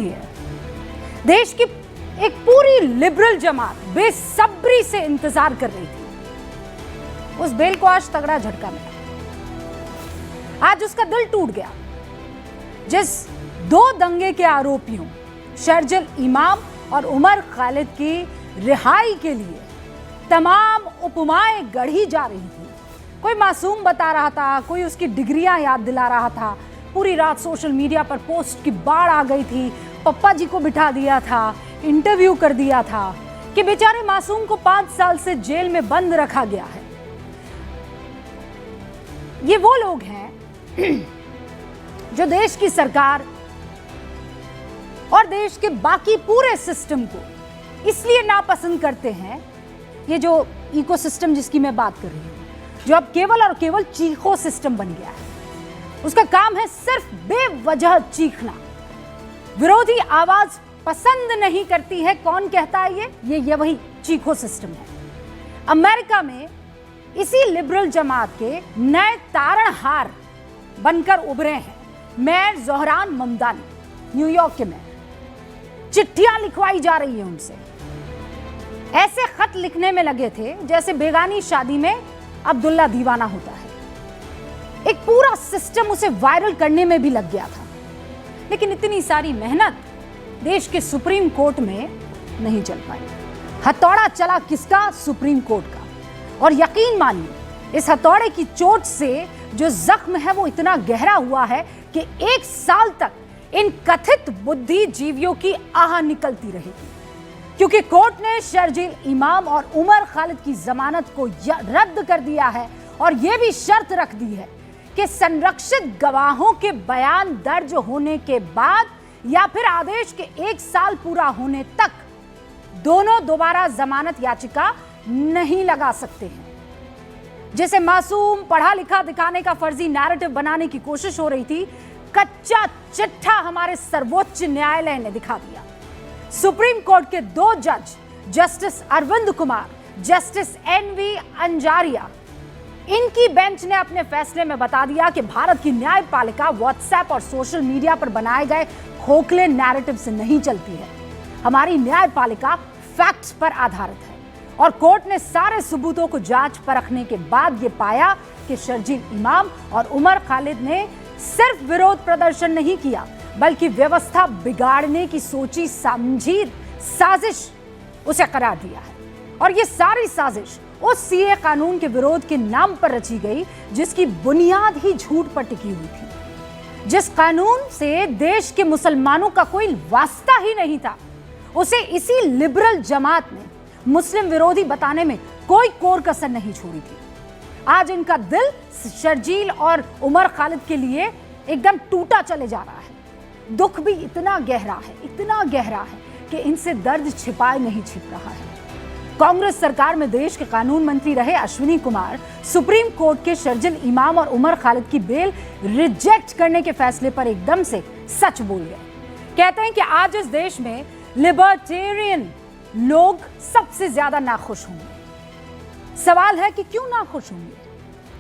है। देश की एक पूरी लिबरल जमात बेसब्री से इंतजार कर रही थी। उस बेल को आज तगड़ा झटका मिला। आज उसका दिल टूट गया जिस दो दंगे के आरोपियों शर्जिल इमाम और उमर खालिद की रिहाई के लिए तमाम उपमाएं गढ़ी जा रही थी। कोई मासूम बता रहा था, कोई उसकी डिग्रियां याद दिला रहा था। पूरी रात सोशल मीडिया पर पोस्ट की बाढ़ आ गई थी। पप्पा जी को बिठा दिया था, इंटरव्यू कर दिया था कि बेचारे मासूम को 5 साल से जेल में बंद रखा गया है। ये वो लोग हैं जो देश की सरकार और देश के बाकी पूरे सिस्टम को इसलिए नापसंद करते हैं। ये जो इकोसिस्टम जिसकी मैं बात कर रही हूं, जो अब केवल और केवल चीखो सिस्टम बन गया है। उसका काम है सिर्फ बेवजह चीखना। विरोधी आवाज पसंद नहीं करती है। कौन कहता है ये वही चीखो सिस्टम है। अमेरिका में इसी लिबरल जमात के नए तारणहार बनकर उभरे हैं मेयर जोहरान ममदानी, न्यूयॉर्क के मेयर। चिट्ठियां लिखवाई जा रही है उनसे। ऐसे खत लिखने में लगे थे जैसे बेगानी शादी में अब्दुल्ला दीवाना होता है। एक पूरा सिस्टम उसे वायरल करने में भी लग गया था। लेकिन इतनी सारी मेहनत देश के सुप्रीम कोर्ट में नहीं चल पाई। हथौड़ा चला किसका? सुप्रीम कोर्ट का। और यकीन मानिए, इस हथौड़े की चोट से जो जख्म है वो इतना गहरा हुआ है कि 1 साल तक इन कथित बुद्धिजीवियों की आह निकलती रहेगी। क्योंकि कोर्ट ने शर्जिल इमाम और उमर खालिद की जमानत को रद्द कर दिया है और यह भी शर्त रख दी है कि संरक्षित गवाहों के बयान दर्ज होने के बाद या फिर आदेश के 1 साल पूरा होने तक दोनों दोबारा जमानत याचिका नहीं लगा सकते हैं। जिसे मासूम पढ़ा लिखा दिखाने का फर्जी नैरेटिव बनाने की कोशिश हो रही थी, कच्चा चिट्ठा हमारे सर्वोच्च न्यायालय ने दिखा दिया। सुप्रीम कोर्ट के 2 जज, justice Arvind Kumar, justice NV Anjaria, इनकी बेंच ने अपने फैसले में बता दिया कि भारत की न्यायपालिका व्हाट्सएप और सोशल मीडिया पर बनाए गए खोखले नैरेटिव से नहीं चलती है। हमारी न्यायपालिका फैक्ट्स पर आधारित है। और कोर्ट ने सारे सबूतों को जांच परखने के बाद यह पाया कि शर्जिल इमाम और उमर खालिद ने सिर्फ विरोध प्रदर्शन नहीं किया, बल्कि व्यवस्था बिगाड़ने की सोची समझी साजिश उसे करार दिया है। और ये सारी साजिश उस CA कानून के विरोध के नाम पर रची गई जिसकी बुनियाद ही झूठ पर टिकी हुई थी। जिस कानून से देश के मुसलमानों का कोई वास्ता ही नहीं था, उसे इसी लिबरल जमात ने मुस्लिम विरोधी बताने में कोई कोर कसर नहीं छोड़ी थी। आज इनका दिल शर्जील और उमर खालिद के लिए एकदम टूटा चले जा रहा है। दुख भी इतना गहरा है कि इनसे दर्द छिपाए नहीं छिप रहा है। कांग्रेस सरकार में देश के कानून मंत्री रहे अश्विनी कुमार सुप्रीम कोर्ट के शर्जिल इमाम और उमर खालिद की बेल रिजेक्ट करने के फैसले पर एकदम से सच बोल गए। कहते हैं कि आज इस देश में लिबर्टेरियन लोग सबसे ज्यादा नाखुश होंगे। सवाल है कि क्यों नाखुश होंगे?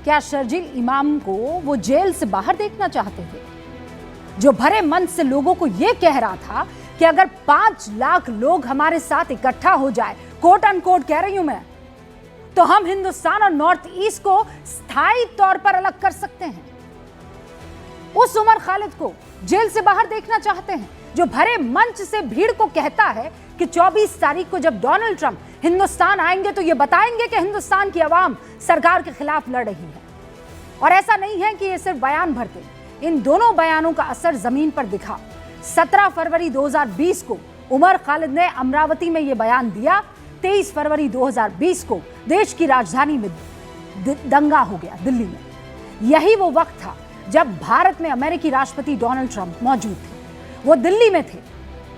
क्या शर्जिल इमाम को वो जेल से बाहर देखना चाहते थे, जो भरे मन से लोगों को यह कह रहा था कि अगर 5 लाख लोग हमारे साथ इकट्ठा हो जाए, कोट अनकोट कह रही हूं मैं, तो हम हिंदुस्तान और नॉर्थ ईस्ट को स्थायी तौर पर अलग कर सकते हैं। उस उमर खालिद को जेल से बाहर देखना चाहते हैं, जो भरे मंच से भीड़ को कहता है कि 24 तारीख को जब डोनाल्ड ट्रंप हिंदुस्तान आएंगे तो ये बताएंगे कि हिंदुस्तान की आवाम सरकार के खिलाफ लड़ रही है। और ऐसा नहीं है कि ये सिर्फ बयान भरते, इन दोनों बयानों का असर जमीन पर दिखा। 17 फरवरी 2020 को उमर खालिद ने अमरावती में यह बयान दिया। 23 फरवरी 2020 को देश की राजधानी में दंगा हो गया, दिल्ली में। यही वो वक्त था जब भारत में अमेरिकी राष्ट्रपति डोनाल्ड ट्रंप मौजूद थे। वो दिल्ली में थे।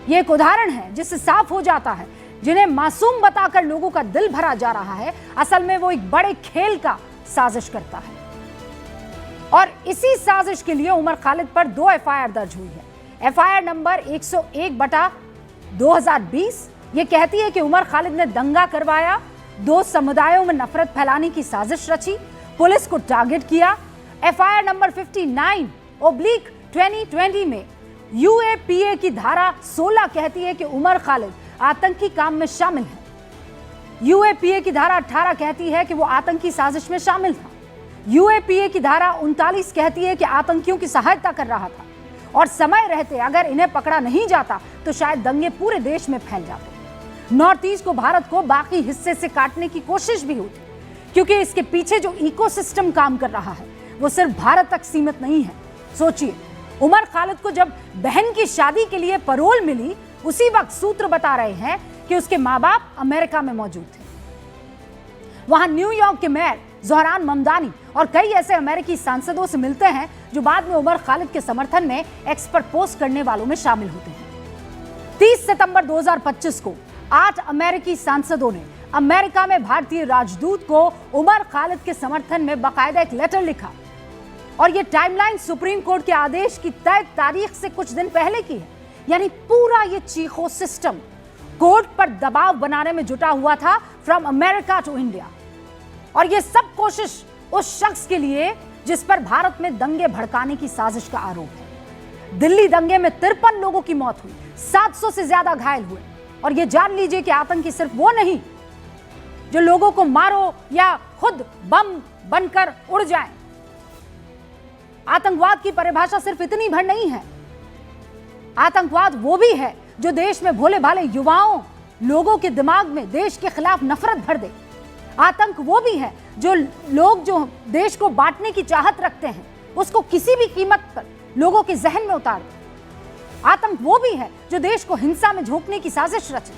ये एक उदाहरण है जिससे साफ हो जाता है, जिन्हें मासूम बताकर लोगों का दिल भरा जा रहा है, असल में वो एक बड़े खेल का साजिश करता है। और इसी साजिश के लिए उमर खालिद पर 2 FIR दर्ज हुई है। FIR नंबर 101/2020 ये कहती है कि उमर खालिद ने दंगा करवाया, 2 समुदायों में नफरत फैलाने की साजिश रची, पुलिस को टारगेट किया। FIR नंबर 59/2020 में यूएपीए की धारा 16 कहती है कि उमर खालिद आतंकी काम में शामिल है। यूएपीए की धारा 18 कहती है कि वो आतंकी साजिश में शामिल था। यूएपीए की धारा 39 कहती है कि आतंकियों की सहायता कर रहा था और समय रहते अगर इन्हें पकड़ा नहीं जाता तो शायद दंगे पूरे देश में फैल जाते। नॉर्थ ईस्ट को भारत को बाकी हिस्से से काटने की कोशिश भी होती, क्योंकि इसके पीछे जो इकोसिस्टम काम कर रहा है वो सिर्फ भारत तक सीमित नहीं है। सोचिए, उमर खालिद को जब बहन की शादी के लिए पैरोल मिली, उसी वक्त सूत्र बता रहे हैं कि उसके माँ बाप अमेरिका में मौजूद थे। वहां न्यूयॉर्क के मेयर ज़ोहरान ममदानी और कई ऐसे अमेरिकी सांसदों से मिलते हैं जो बाद में उमर खालिद के समर्थन में एक्स पर पोस्ट करने वालों में शामिल होते हैं। 30 सितंबर 2025 को 8 अमेरिकी सांसदों ने अमेरिका में भारतीय राजदूत को उमर खालिद के समर्थन में बाकायदा एक लेटर लिखा और यह टाइमलाइन सुप्रीम कोर्ट के आदेश की तय तारीख से कुछ दिन पहले की है। यानी पूरा ये चीखो सिस्टम कोर्ट पर दबाव बनाने में जुटा हुआ था, फ्रॉम अमेरिका टू इंडिया। और ये सब कोशिश उस शख्स के लिए जिस पर भारत में दंगे भड़काने की साजिश का आरोप है। दिल्ली दंगे में 53 लोगों की मौत हुई, 700 से ज्यादा घायल हुए। और ये जान लीजिए कि आतंकी सिर्फ वो नहीं जो लोगों को मारो या खुद बम बनकर उड़ जाएं। आतंकवाद की परिभाषा सिर्फ इतनी भर नहीं है। आतंकवाद वो भी है जो देश में भोले भाले युवाओं, लोगों के दिमाग में देश के खिलाफ नफरत भर दे। आतंक वो भी है जो लोग जो देश को बांटने की चाहत रखते हैं उसको किसी भी कीमत पर लोगों के जहन में उतार दे। आतंक वो भी है जो देश को हिंसा में झोंकने की साजिश रचे।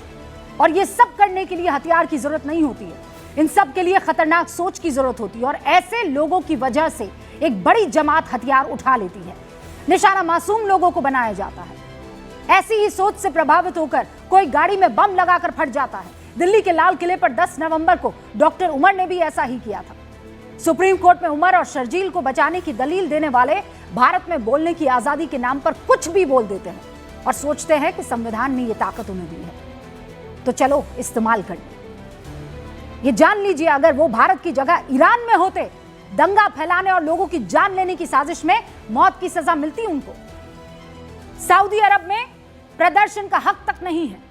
और ये सब करने के लिए हथियार की जरूरत नहीं होती है, इन सब के लिए खतरनाक सोच की जरूरत होती है। और ऐसे लोगों की वजह से एक बड़ी जमात हथियार उठा लेती है, निशाना मासूम लोगों को बनाया जाता है। ऐसी ही सोच से प्रभावित होकर कोई गाड़ी में बम लगाकर फट जाता है। दिल्ली के लाल किले पर 10 नवंबर को डॉक्टर उमर ने भी ऐसा ही किया था। सुप्रीम कोर्ट में उमर और शर्जील को बचाने की दलील देने वाले भारत में बोलने की आजादी के नाम पर कुछ भी बोल देते हैं और सोचते हैं कि संविधान ने यह ताकत उन्हें दी है तो चलो इस्तेमाल कर ले। ये जान लीजिए, अगर वो भारत की जगह ईरान में होते, दंगा फैलाने और लोगों की जान लेने की साजिश में मौत की सजा मिलती उनको। सऊदी अरब में प्रदर्शन का हक तक नहीं है।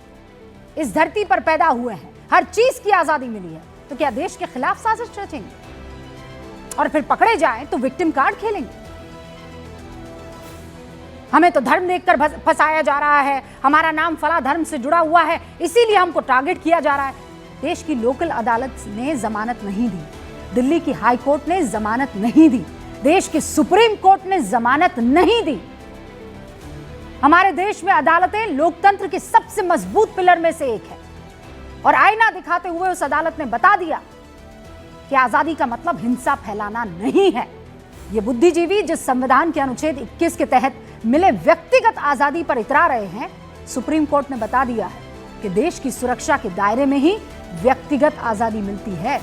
इस धरती पर पैदा हुए हैं, हर चीज की आजादी मिली है, तो क्या देश के खिलाफ साजिश रचेंगे और फिर पकड़े जाएं तो विक्टिम कार्ड खेलेंगे? हमें तो धर्म देखकर फंसाया जा रहा है, हमारा नाम फला धर्म से जुड़ा हुआ है, इसीलिए हमको टारगेट किया जा रहा है। देश की लोकल अदालत ने जमानत नहीं दी, दिल्ली की हाई कोर्ट ने जमानत नहीं दी, देश के सुप्रीम कोर्ट ने जमानत नहीं दी। हमारे देश में अदालतें लोकतंत्र के सबसे मजबूत पिलर में से एक है और आईना दिखाते हुए उस अदालत ने बता दिया कि आजादी का मतलब हिंसा फैलाना नहीं है। ये बुद्धिजीवी जिस संविधान के अनुच्छेद 21 के तहत मिले व्यक्तिगत आजादी पर इतरा रहे हैं, सुप्रीम कोर्ट ने बता दिया है कि देश की सुरक्षा के दायरे में ही व्यक्तिगत आजादी मिलती है।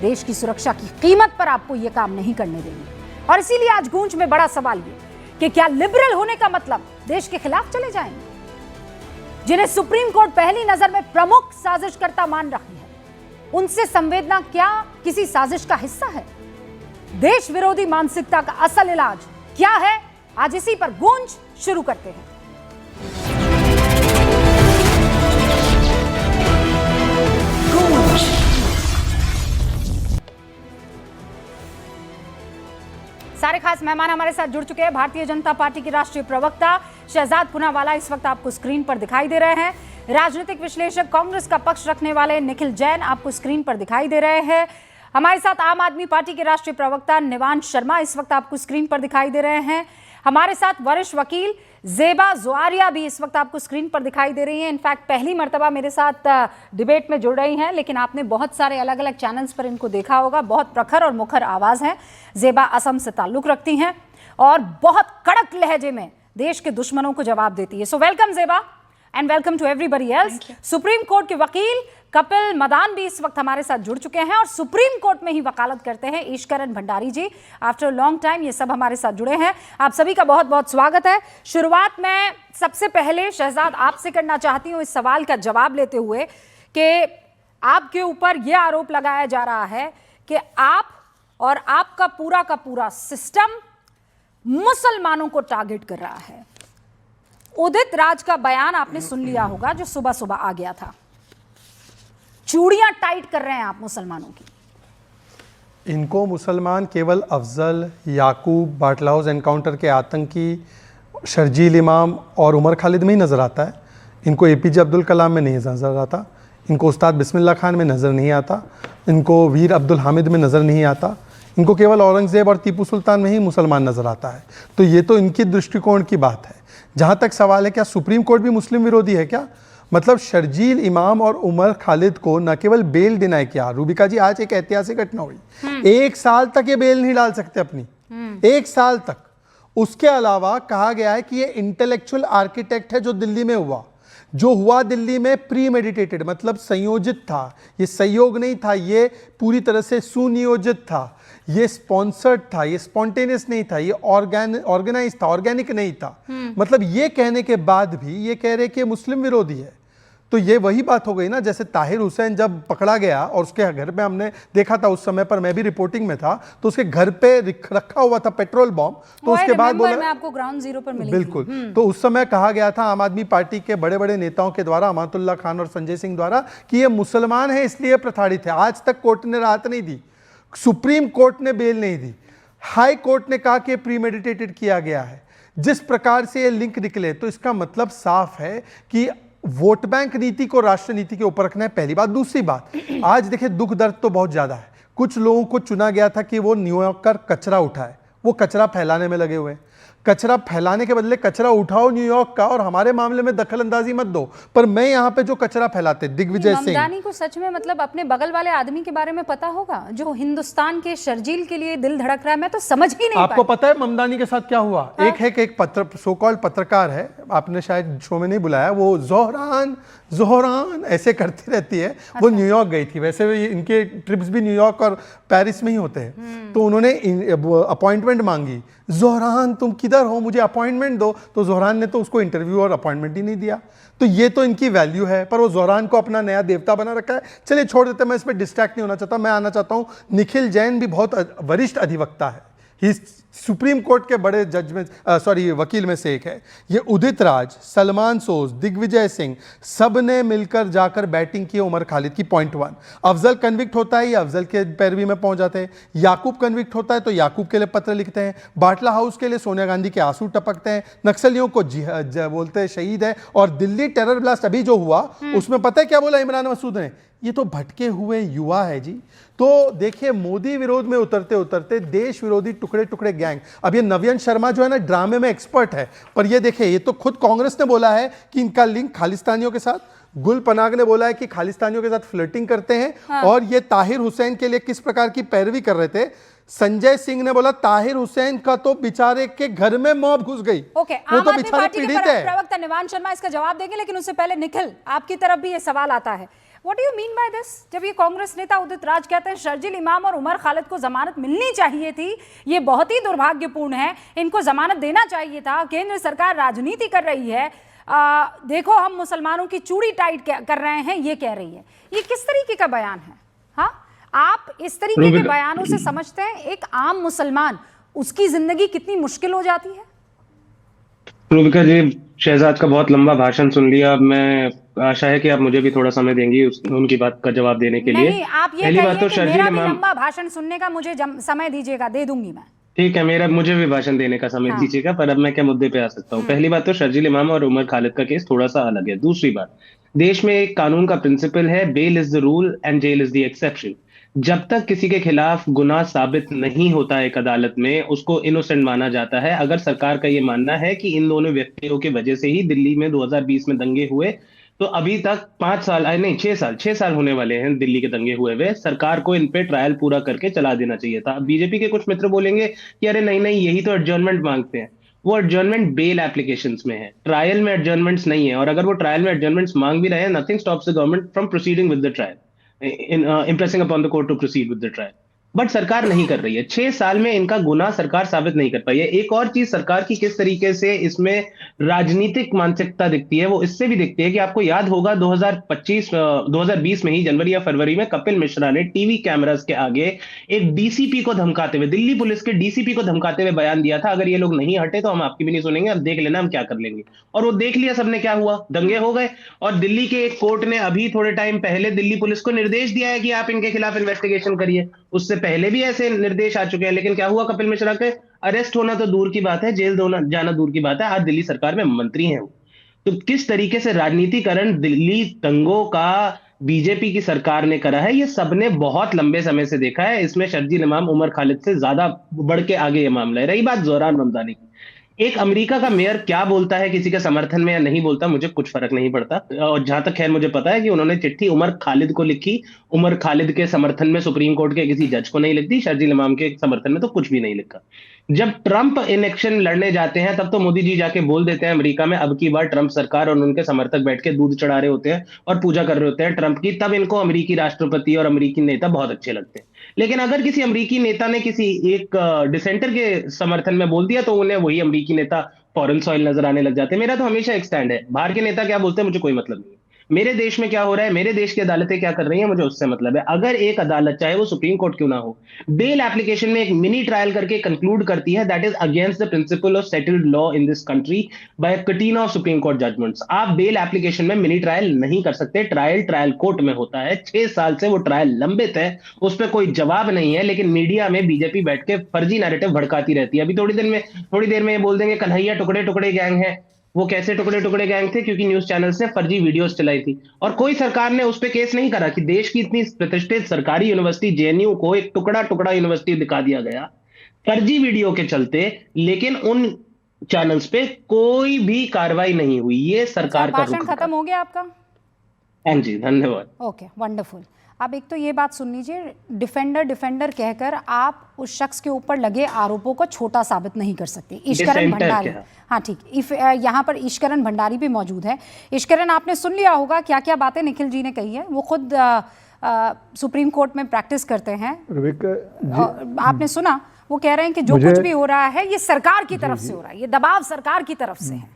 देश की सुरक्षा की कीमत पर आपको यह काम नहीं करने देंगे। और इसीलिए आज गूंज में बड़ा सवाल ये कि क्या लिबरल होने का मतलब देश के खिलाफ चले जाएंगे? जिन्हें सुप्रीम कोर्ट पहली नजर में प्रमुख साजिशकर्ता मान रही है, उनसे संवेदना क्या किसी साजिश का हिस्सा है? देश विरोधी मानसिकता का असल इलाज क्या है? आज इसी पर गूंज शुरू करते हैं। सारे खास मेहमान हमारे साथ जुड़ चुके हैं। भारतीय जनता पार्टी की राष्ट्रीय प्रवक्ता शहजाद पूनावाला इस वक्त आपको स्क्रीन पर दिखाई दे रहे हैं। राजनीतिक विश्लेषक कांग्रेस का पक्ष रखने वाले निखिल जैन आपको स्क्रीन पर दिखाई दे रहे हैं। हमारे साथ आम आदमी पार्टी के राष्ट्रीय प्रवक्ता निवांश शर्मा इस वक्त आपको स्क्रीन पर दिखाई दे रहे हैं। हमारे साथ वरिष्ठ वकील जेबा जोआरिया भी इस वक्त आपको स्क्रीन पर दिखाई दे रही हैं। इनफैक्ट पहली मर्तबा मेरे साथ डिबेट में जुड़ रही हैं, लेकिन आपने बहुत सारे अलग अलग चैनल्स पर इनको देखा होगा। बहुत प्रखर और मुखर आवाज़ है। जेबा असम से ताल्लुक़ रखती हैं और बहुत कड़क लहजे में देश के दुश्मनों को जवाब देती है। So welcome Zeba and welcome to everybody else. Supreme court के वकील कपिल मदान भी इस वक्त हमारे साथ जुड़ चुके हैं और सुप्रीम कोर्ट में ही वकालत करते हैं ईश्वरन भंडारी जी। आफ्टर लॉन्ग टाइम ये सब हमारे साथ जुड़े हैं। आप सभी का बहुत बहुत स्वागत है। शुरुआत में सबसे पहले शहजाद आपसे करना चाहती हूँ इस सवाल का जवाब लेते हुए कि आपके ऊपर यह आरोप लगाया जा रहा है कि आप और आपका पूरा का पूरा सिस्टम मुसलमानों को टारगेट कर रहा है। उदित राज का बयान आपने सुन लिया होगा जो सुबह सुबह आ गया था। चूड़ियां टाइट कर रहे हैं आप मुसलमानों की। इनको मुसलमान केवल अफजल, याकूब, बाटला हाउस एनकाउंटर के आतंकी शर्जील इमाम और उमर खालिद में ही नज़र आता है। इनको एपीजे अब्दुल कलाम में नहीं नज़र आता, इनको उस्ताद बिस्मिल्लाह खान में नज़र नहीं आता, इनको वीर अब्दुल हामिद में नज़र नहीं आता, इनको केवल औरंगज़ेब और टीपू सुल्तान में ही मुसलमान नज़र आता है। तो ये तो इनकी दृष्टिकोण की बात है। जहाँ तक सवाल है क्या सुप्रीम कोर्ट भी मुस्लिम विरोधी है क्या? मतलब शर्जील इमाम और उमर खालिद को न केवल बेल डिनाई किया, रूबिका जी आज एक ऐतिहासिक घटना हुई, 1 साल तक ये बेल नहीं डाल सकते अपनी, 1 साल तक। उसके अलावा कहा गया है कि ये इंटेलेक्चुअल आर्किटेक्ट है जो दिल्ली में हुआ, जो हुआ दिल्ली में प्री मेडिटेटेड, मतलब संयोजित था, ये संयोग नहीं था, ये पूरी तरह से सुनियोजित था, ये स्पॉन्सर्ड था, ये स्पॉन्टेनियस नहीं था, ये ऑर्गेनाइज था, ऑर्गेनिक नहीं था। मतलब ये कहने के बाद भी ये कह रहे कि मुस्लिम विरोधी है। तो ये वही बात हो गई ना, जैसे ताहिर हुसैन जब पकड़ा गया और उसके घर पे हमने देखा था, उस समय पर मैं भी रिपोर्टिंग में था, तो उसके घर पे रखा हुआ था पेट्रोल बॉम्ब। तो उसके बाद बोला, मैं आपको ग्राउंड जीरो पर मिली बिल्कुल, तो उस समय कहा गया था आम आदमी पार्टी के बड़े बड़े नेताओं के द्वारा, अमातुल्लाह खान और संजय सिंह द्वारा, कि ये मुसलमान है इसलिए प्रताड़ित है। आज तक कोर्ट ने राहत नहीं दी, सुप्रीम कोर्ट ने बेल नहीं दी, हाई कोर्ट ने कहा कि प्रीमेडिटेटेड किया गया है। जिस प्रकार से ये लिंक निकले, तो इसका मतलब साफ है कि वोट बैंक नीति को राष्ट्र नीति के ऊपर रखना है, पहली बात। दूसरी बात, आज देखिए दुख दर्द तो बहुत ज्यादा है। कुछ लोगों को चुना गया था कि वो न्यूयॉर्क का कचरा उठाए, वो कचरा फैलाने में लगे हुए हैं। कचरा फैलाने के बदले कचरा उठाओ न्यूयॉर्क का, और हमारे मामले में दखल अंदाजी मत दो। पर मैं यहाँ पे जो कचरा फैलाते दिग्विजय सिंह, ममदानी को सच में मतलब अपने बगल वाले आदमी के बारे में पता होगा जो हिंदुस्तान के शर्जील के लिए दिल धड़क रहा है। मैं तो समझ ही नहीं आपको पता है ममदानी के साथ क्या हुआ? हाँ? एक सो कॉल्ड पत्रकार है, आपने शायद शो में नहीं बुलाया, वो जोहरान जोहरान ऐसे करती रहती है। अच्छा। वो न्यूयॉर्क गई थी, वैसे इनके ट्रिप्स भी न्यूयॉर्क और पेरिस में ही होते हैं। तो उन्होंने अपॉइंटमेंट मांगी, जोहरान तुम किधर हो, मुझे अपॉइंटमेंट दो। तो जोहरान ने तो उसको इंटरव्यू और अपॉइंटमेंट ही नहीं दिया। तो ये तो इनकी वैल्यू है, पर वो जोहरान को अपना नया देवता बना रखा है। चलिए छोड़ देते, मैं इस पर डिस्ट्रैक्ट नहीं होना चाहता। मैं आना चाहता हूँ, निखिल जैन भी बहुत वरिष्ठ अधिवक्ता है, ही सुप्रीम कोर्ट के बड़े जज में वकील में से एक है। ये उदित राज, सलमान सोज, दिग्विजय सिंह, सब ने मिलकर जाकर बैटिंग की उमर खालिद की। पॉइंट 1, अफजल कन्विक्ट होता है, ये अफजल के पैरवी में पहुंच जाते हैं। याकूब कन्विक्ट होता है तो याकूब के लिए पत्र लिखते हैं। बाटला हाउस के लिए सोनिया गांधी के आंसू टपकते हैं। नक्सलियों को बोलते हैं शहीद है। और दिल्ली टेरर ब्लास्ट अभी जो हुआ, उसमें पता है क्या बोला इमरान मसूद ने? ये तो भटके हुए युवा है जी। तो देखिए, मोदी विरोध में उतरते उतरते देश विरोधी टुकड़े टुकड़े गैंग। अब ये नव्यन शर्मा जो है ना, ड्रामे में एक्सपर्ट है, पर ये देखिए, ये तो खुद कांग्रेस ने बोला है कि इनका लिंक खालिस्तानियों के साथ, गुल पनाग ने बोला है कि खालिस्तानियों के साथ फ्लर्टिंग करते हैं। हाँ। और ये ताहिर हुसैन के लिए किस प्रकार की पैरवी कर रहे थे। संजय सिंह ने बोला ताहिर हुसैन का तो बेचारे के घर में मौत घुस गई। ओके, वो तो बेचारे पीड़ित है। प्रवक्ता निवान शर्मा इसका जवाब देंगे, लेकिन उससे पहले निखिल, आपकी तरफ भी ये सवाल आता है। What do you mean by this? जब ये कांग्रेस नेता उदित राज कहते हैं शर्जील इमाम और उमर खालिद को जमानत मिलनी चाहिए थी, ये बहुत ही दुर्भाग्यपूर्ण है, इनको जमानत देना चाहिए था, केंद्र सरकार राजनीति कर रही है, देखो हम मुसलमानों की चूड़ी टाइट कर रहे हैं, ये कह रही है। ये किस तरीके का बयान है? हाँ, आप इस तरीके के बयानों से समझते हैं एक आम मुसलमान, उसकी जिंदगी कितनी मुश्किल हो जाती है? रूबिका जी, शहजाद का बहुत लंबा भाषण सुन लिया। अब मैं आशा है कि आप मुझे भी थोड़ा समय देंगी उनकी बात का जवाब देने के लिए। नहीं, आप ये कहिए तो कि मेरा भी लंबा भाषण सुनने का मुझे समय दीजिएगा, दे दूंगी मैं। ठीक है, मुझे भी भाषण देने का समय दीजिएगा। पर अब मैं क्या मुद्दे पे आ सकता हूँ। पहली बात तो शर्जील इमाम और उमर खालिद का केस थोड़ा सा अलग है। दूसरी बात, देश में एक कानून का प्रिंसिपल है, bail is the rule and jail is the exception. जब तक किसी के खिलाफ गुनाह साबित नहीं होता एक अदालत में, उसको इनोसेंट माना जाता है। अगर सरकार का ये मानना है कि इन दोनों व्यक्तियों की वजह से ही दिल्ली में 2020 में दंगे हुए, तो अभी तक 6 साल होने वाले हैं दिल्ली के दंगे हुए हुए। सरकार को इन पे ट्रायल पूरा करके चला देना चाहिए था। बीजेपी के कुछ मित्र बोलेंगे कि अरे नहीं, यही तो एडजर्नमेंट मांगते हैं। वो एडजर्नमेंट बेल एप्लीकेशंस में है, ट्रायल में एडजर्नमेंट्स नहीं है। और अगर वो ट्रायल में एडजर्नमेंट्स मांग भी रहे हैं, nothing stops the government from proceeding with the trial, impressing upon the court to proceed with the trial. But सरकार नहीं कर रही है। 6 साल में इनका गुनाह सरकार साबित नहीं कर पाई है। एक और चीज सरकार की किस तरीके से इसमें राजनीतिक मानसिकता दिखती है, वो इससे भी दिखती है कि आपको याद होगा 2020 में ही जनवरी या फरवरी में कपिल मिश्रा ने टीवी कैमरास के आगे एक डीसीपी को धमकाते हुए, दिल्ली पुलिस के डीसीपी को धमकाते हुए बयान दिया था, अगर ये लोग नहीं हटे तो हम आपकी भी नहीं सुनेंगे, अब देख लेना हम क्या कर लेंगे। और वो देख लिया सबने, क्या हुआ, दंगे हो गए। और दिल्ली के एक कोर्ट ने अभी थोड़े टाइम पहले दिल्ली पुलिस को निर्देश दिया है कि आप इनके खिलाफ इन्वेस्टिगेशन करिए। उससे पहले भी ऐसे निर्देश आ चुके हैं, लेकिन क्या हुआ, कपिल मिश्रा के अरेस्ट होना तो दूर की बात है, जेल जाना दूर की बात है, आज दिल्ली सरकार में मंत्री हैं वो। तो किस तरीके से राजनीतिकरण दिल्ली दंगों का बीजेपी की सरकार ने करा है, ये सबने बहुत लंबे समय से देखा है। इसमें शर्जील इमाम, उमर खालिद से ज्यादा बढ़ के आगे ये मामला है। रही बात जोहरान रमजानी की, एक अमेरिका का मेयर क्या बोलता है किसी के समर्थन में या नहीं बोलता, मुझे कुछ फर्क नहीं पड़ता। और जहां तक खैर मुझे पता है कि उन्होंने चिट्ठी उमर खालिद को लिखी, उमर खालिद के समर्थन में सुप्रीम कोर्ट के किसी जज को नहीं लिखती, शर्जील इमाम के समर्थन में तो कुछ भी नहीं लिखा। जब ट्रंप इलेक्शन लड़ने जाते हैं तब तो मोदी जी जाके बोल देते हैं अमेरिका में, अब की बार ट्रंप सरकार, और उनके समर्थक बैठ के दूध चढ़ा रहे होते हैं और पूजा कर रहे होते हैं ट्रंप की, तब इनको अमेरिकी राष्ट्रपति और अमेरिकी नेता बहुत अच्छे लगते हैं। लेकिन अगर किसी अमेरिकी नेता ने किसी एक डिसेंटर के समर्थन में बोल दिया तो उन्हें वही अमेरिकी नेता फॉरेन सॉइल नजर आने लग जाते हैं। मेरा तो हमेशा एक स्टैंड है, बाहर के नेता क्या बोलते हैं मुझे कोई मतलब नहीं। मेरे देश में क्या हो रहा है, मेरे देश की अदालतें क्या कर रही हैं, मुझे उससे मतलब है। अगर एक अदालत, चाहे वो सुप्रीम कोर्ट क्यों ना हो, बेल एप्लीकेशन में एक मिनी ट्रायल करके कंक्लूड करती है, that is against the principle of settled law in this country by catena of supreme court judgments. आप बेल एप्लीकेशन में मिनी ट्रायल नहीं कर सकते, ट्रायल कोर्ट में होता है। 6 साल से वो ट्रायल लंबित है, उस पर कोई जवाब नहीं है, लेकिन मीडिया में बीजेपी बैठ के फर्जी नैरेटिव भड़काती रहती है। अभी थोड़ी देर में ये बोल देंगे कन्हैया टुकड़े टुकड़े गैंग है। वो कैसे टुकड़े टुकड़े गैंग थे, क्योंकि न्यूज चैनल से फर्जी वीडियोस चलाई थी, और कोई सरकार ने उस पर केस नहीं करा कि देश की इतनी प्रतिष्ठित सरकारी यूनिवर्सिटी जेएनयू को एक टुकड़ा टुकड़ा यूनिवर्सिटी दिखा दिया गया फर्जी वीडियो के चलते, लेकिन उन चैनल्स पे कोई भी कार्रवाई नहीं हुई। ये सरकार का भाषण रुख खत्म हो गया आपका? हाँ जी, धन्यवाद। Okay, wonderful. अब एक तो ये बात सुन लीजिए, डिफेंडर कहकर आप उस शख्स के ऊपर लगे आरोपों को छोटा साबित नहीं कर सकते। ईश्वरन भंडारी, हाँ ठीक, यहाँ पर ईश्वरन भंडारी भी मौजूद है। ईश्वरन, आपने सुन लिया होगा क्या क्या बातें निखिल जी ने कही है। वो खुद सुप्रीम कोर्ट में प्रैक्टिस करते हैं। आपने सुना, वो कह रहे हैं कि जो कुछ भी हो रहा है ये सरकार की तरफ से हो रहा है, ये दबाव सरकार की तरफ से है।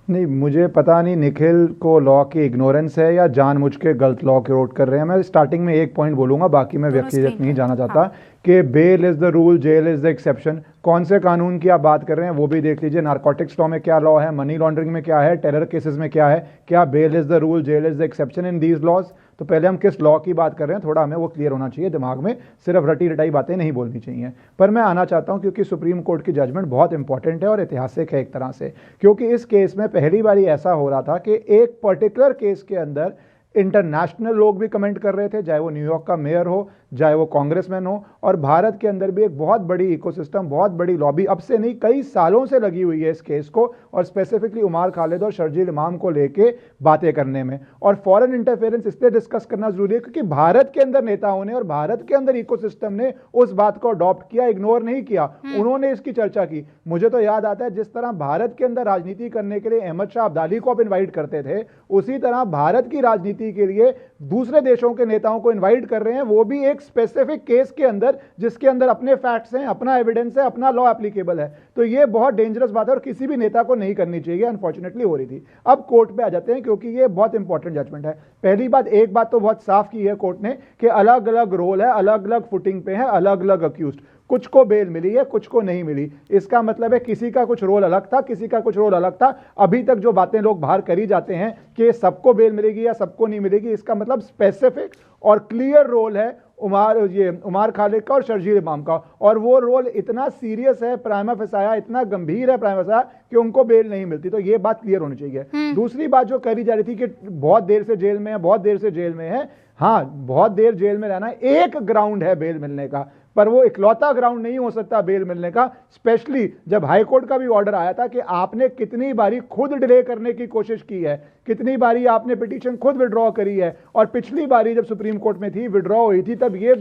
नहीं, मुझे पता नहीं निखिल को लॉ की इग्नोरेंस है या जानबूझ के गलत लॉ की रोट कर रहे हैं। मैं स्टार्टिंग में एक पॉइंट बोलूंगा, बाकी मैं व्यक्तिगत नहीं जाना चाहता। हाँ। कि bail is the rule, jail is the exception. कौन से कानून की आप बात कर रहे हैं वो भी देख लीजिए। नारकोटिक्स लॉ में क्या लॉ है, मनी लॉन्ड्रिंग में क्या है, टेरर केसेस में क्या है, क्या bail is the rule, jail is the exception in these laws. तो पहले हम किस लॉ की बात कर रहे हैं, थोड़ा हमें वो क्लियर होना चाहिए दिमाग में, सिर्फ रटी रटाई बातें नहीं बोलनी चाहिए। पर मैं आना चाहता हूं क्योंकि सुप्रीम कोर्ट की जजमेंट बहुत इंपॉर्टेंट है और ऐतिहासिक है एक तरह से, क्योंकि इस केस में पहली बार ऐसा हो रहा था कि एक पर्टिकुलर केस के अंदर इंटरनेशनल लोग भी कमेंट कर रहे थे, चाहे वो न्यूयॉर्क का मेयर हो, चाहे वो कांग्रेसमैन हो, और भारत के अंदर भी एक बहुत बड़ी इकोसिस्टम, बहुत बड़ी लॉबी अब से नहीं कई सालों से लगी हुई है इस केस को, और स्पेसिफिकली उमर खालिद और शर्जील इमाम को लेके बातें करने में। और फॉरेन इंटरफेरेंस इसलिए डिस्कस करना जरूरी है क्योंकि भारत के अंदर नेताओं ने और भारत के अंदर इकोसिस्टम ने उस बात को अडॉप्ट किया, इग्नोर नहीं किया, उन्होंने इसकी चर्चा की। मुझे तो याद आता है जिस तरह भारत के अंदर राजनीति करने के लिए अहमद शाह अब्दाली को आप इन्वाइट करते थे, उसी तरह भारत की राजनीति के लिए दूसरे देशों के नेताओं को इन्वाइट कर रहे हैं, वो भी एक स्पेसिफिक केस के अंदर जिसके अंदर अपने फैक्ट्स हैं, अपना एविडेंस है, अपना लॉ एप्लीकेबल है। तो ये बहुत डेंजरस बात है और किसी भी नेता को नहीं करनी चाहिए, अनफॉर्चुनेटली हो रही थी। अब कोर्ट पे आ जाते हैं क्योंकि ये बहुत इंपॉर्टेंट जजमेंट है। पहली बात, एक बात तो बहुत साफ की है कोर्ट ने कि अलग अलग रोल है, अलग अलग फुटिंग पे है, अलग अलग अक्यूज्ड। कुछ को बेल मिली है, कुछ को नहीं मिली। इसका मतलब है किसी का कुछ रोल अलग था, किसी का कुछ रोल अलग था। अभी तक जो बातें लोग बाहर करी जाते हैं कि सबको बेल मिलेगी या सबको नहीं मिलेगी, इसका मतलब स्पेसिफिक और क्लियर रोल है उमर खालिद का और शर्जील इमाम का, और वो रोल इतना सीरियस है, प्राइमा फेसाया इतना गंभीर है प्राइमा फेसाया कि उनको बेल नहीं मिलती। तो ये बात क्लियर होनी चाहिए। दूसरी बात जो करी जा रही थी कि बहुत देर से जेल में है, बहुत देर से जेल में है। हाँ, बहुत देर जेल में रहना एक ग्राउंड है बेल मिलने का, पर वो इकलौता ग्राउंड नहीं हो सकता बेल मिलने का। स्पेशली जब हाईकोर्ट का भी ऑर्डर आया था कि आपने कितनी बारी खुद डिले करने की कोशिश की है, कितनी बारी आपने पिटीशन खुद विड्रॉ करी है, और पिछली बारी जब सुप्रीम कोर्ट में थी, विड्रॉ हुई थी, तब ये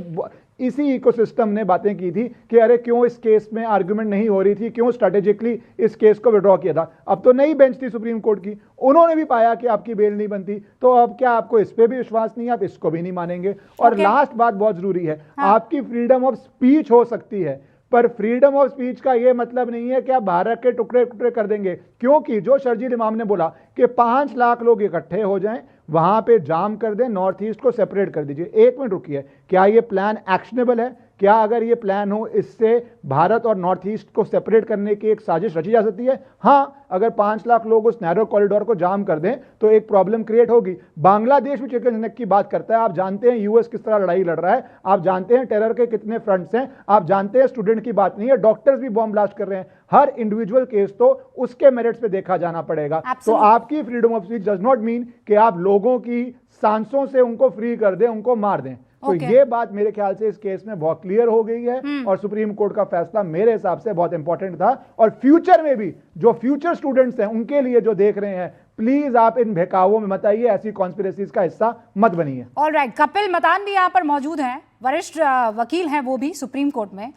इसी इकोसिस्टम ने बातें की थी कि अरे क्यों इस केस में आर्गुमेंट नहीं हो रही थी, क्यों स्ट्रेटेजिकली इस केस को विड्रॉ किया था। अब तो नई बेंच थी सुप्रीम कोर्ट की, उन्होंने भी पाया कि आपकी बेल नहीं बनती, तो अब क्या आपको इस पे भी विश्वास नहीं, आप इसको भी नहीं मानेंगे। और लास्ट बात बहुत जरूरी है, आपकी फ्रीडम ऑफ स्पीच हो सकती है, पर फ्रीडम ऑफ स्पीच का यह मतलब नहीं है कि आप भारत के टुकड़े टुकड़े कर देंगे, क्योंकि जो शर्जील इमाम ने बोला कि 5 लाख लोग इकट्ठे हो जाएं, वहां पे जाम कर दें, नॉर्थ ईस्ट को सेपरेट कर दीजिए। एक मिनट रुकिए, क्या यह प्लान एक्शनेबल है? क्या अगर ये प्लान हो, इससे भारत और नॉर्थ ईस्ट को सेपरेट करने की एक साजिश रची जा सकती है? हाँ, अगर 5 लाख लोग उस नैरो कॉरिडोर को जाम कर दें तो एक प्रॉब्लम क्रिएट होगी। बांग्लादेश भी चिकन नेक की बात करता है, आप जानते हैं यूएस किस तरह लड़ाई लड़ रहा है, आप जानते हैं टेरर के कितने फ्रंट्स हैं, आप जानते हैं स्टूडेंट की बात नहीं है, डॉक्टर्स भी बॉम्ब ब्लास्ट कर रहे हैं। हर इंडिविजुअल केस तो उसके मेरिट्स पे देखा जाना पड़ेगा। तो आपकी freedom of speech does not mean कि आप लोगों की सांसों से उनको फ्री कर दें, उनको मार दें। तो ये बात मेरे ख्याल से इस केस में बहुत क्लियर हो गई है और सुप्रीम कोर्ट का फैसला मेरे हिसाब से बहुत इंपॉर्टेंट था। और फ्यूचर में भी जो फ्यूचर स्टूडेंट्स हैं उनके लिए जो देख रहे हैं, प्लीज आप इन बहकावों में मत आइए, ऐसी कॉन्स्पिरेसीज का हिस्सा मत बनिए। ऑलराइट, कपिल मतान भी यहाँ पर मौजूद हैं, वरिष्ठ वकील हैं वो भी सुप्रीम कोर्ट में।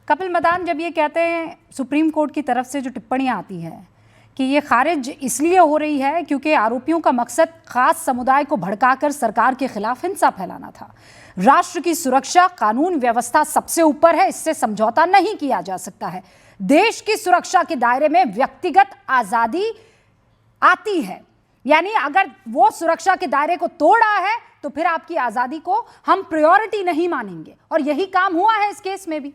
कपिल मतान, जब ये कहते हैं सुप्रीम कोर्ट की तरफ से जो टिप्पणियां आती हैं कि ये खारिज इसलिए हो रही है क्योंकि आरोपियों का मकसद खास समुदाय को भड़काकर सरकार के खिलाफ हिंसा फैलाना था, राष्ट्र की सुरक्षा, कानून व्यवस्था सबसे ऊपर है, इससे समझौता नहीं किया जा सकता है, देश की सुरक्षा के दायरे में व्यक्तिगत आजादी आती है, यानी अगर वो सुरक्षा के दायरे को तोड़ा है तो फिर आपकी आजादी को हम प्रायोरिटी नहीं मानेंगे, और यही काम हुआ है इस केस में भी।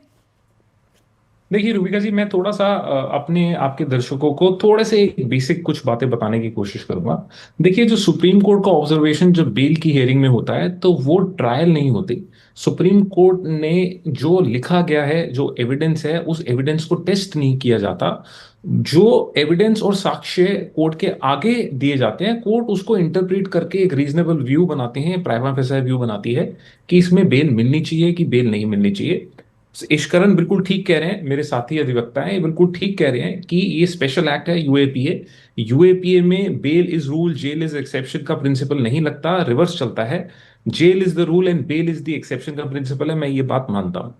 देखिए रूबिका जी, मैं थोड़ा सा अपने आपके दर्शकों को थोड़े से बेसिक कुछ बातें बताने की कोशिश करूंगा। देखिए, जो सुप्रीम कोर्ट का ऑब्जर्वेशन जब बेल की हियरिंग में होता है तो वो ट्रायल नहीं होती। सुप्रीम कोर्ट ने जो लिखा गया है, जो एविडेंस है, उस एविडेंस को टेस्ट नहीं किया जाता। जो एविडेंस और साक्ष्य कोर्ट के आगे दिए जाते हैं, कोर्ट उसको इंटरप्रेट करके एक रीजनेबल व्यू बनाते हैं, प्राइमा फेसा व्यू बनाती है कि इसमें बेल मिलनी चाहिए कि बेल नहीं मिलनी चाहिए। इश्करन बिल्कुल ठीक कह रहे हैं, मेरे साथी अधिवक्ता हैं, बिल्कुल ठीक कह रहे हैं कि ये स्पेशल एक्ट है, यूएपीए। यूएपीए में bail is rule, jail is exception का प्रिंसिपल नहीं लगता, रिवर्स चलता है। Jail is the rule and bail is the exception का प्रिंसिपल है, मैं ये बात मानता हूं।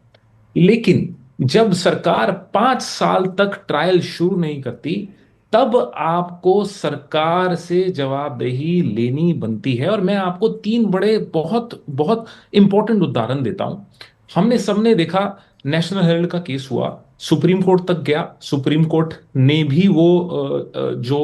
लेकिन जब सरकार 5 साल तक ट्रायल शुरू नहीं करती, तब आपको सरकार से जवाबदेही लेनी बनती है। और मैं आपको 3 बड़े बहुत बहुत इंपॉर्टेंट उदाहरण देता हूं। हमने सबने देखा, नेशनल हेराल्ड का केस हुआ, सुप्रीम कोर्ट तक गया, सुप्रीम कोर्ट ने भी वो जो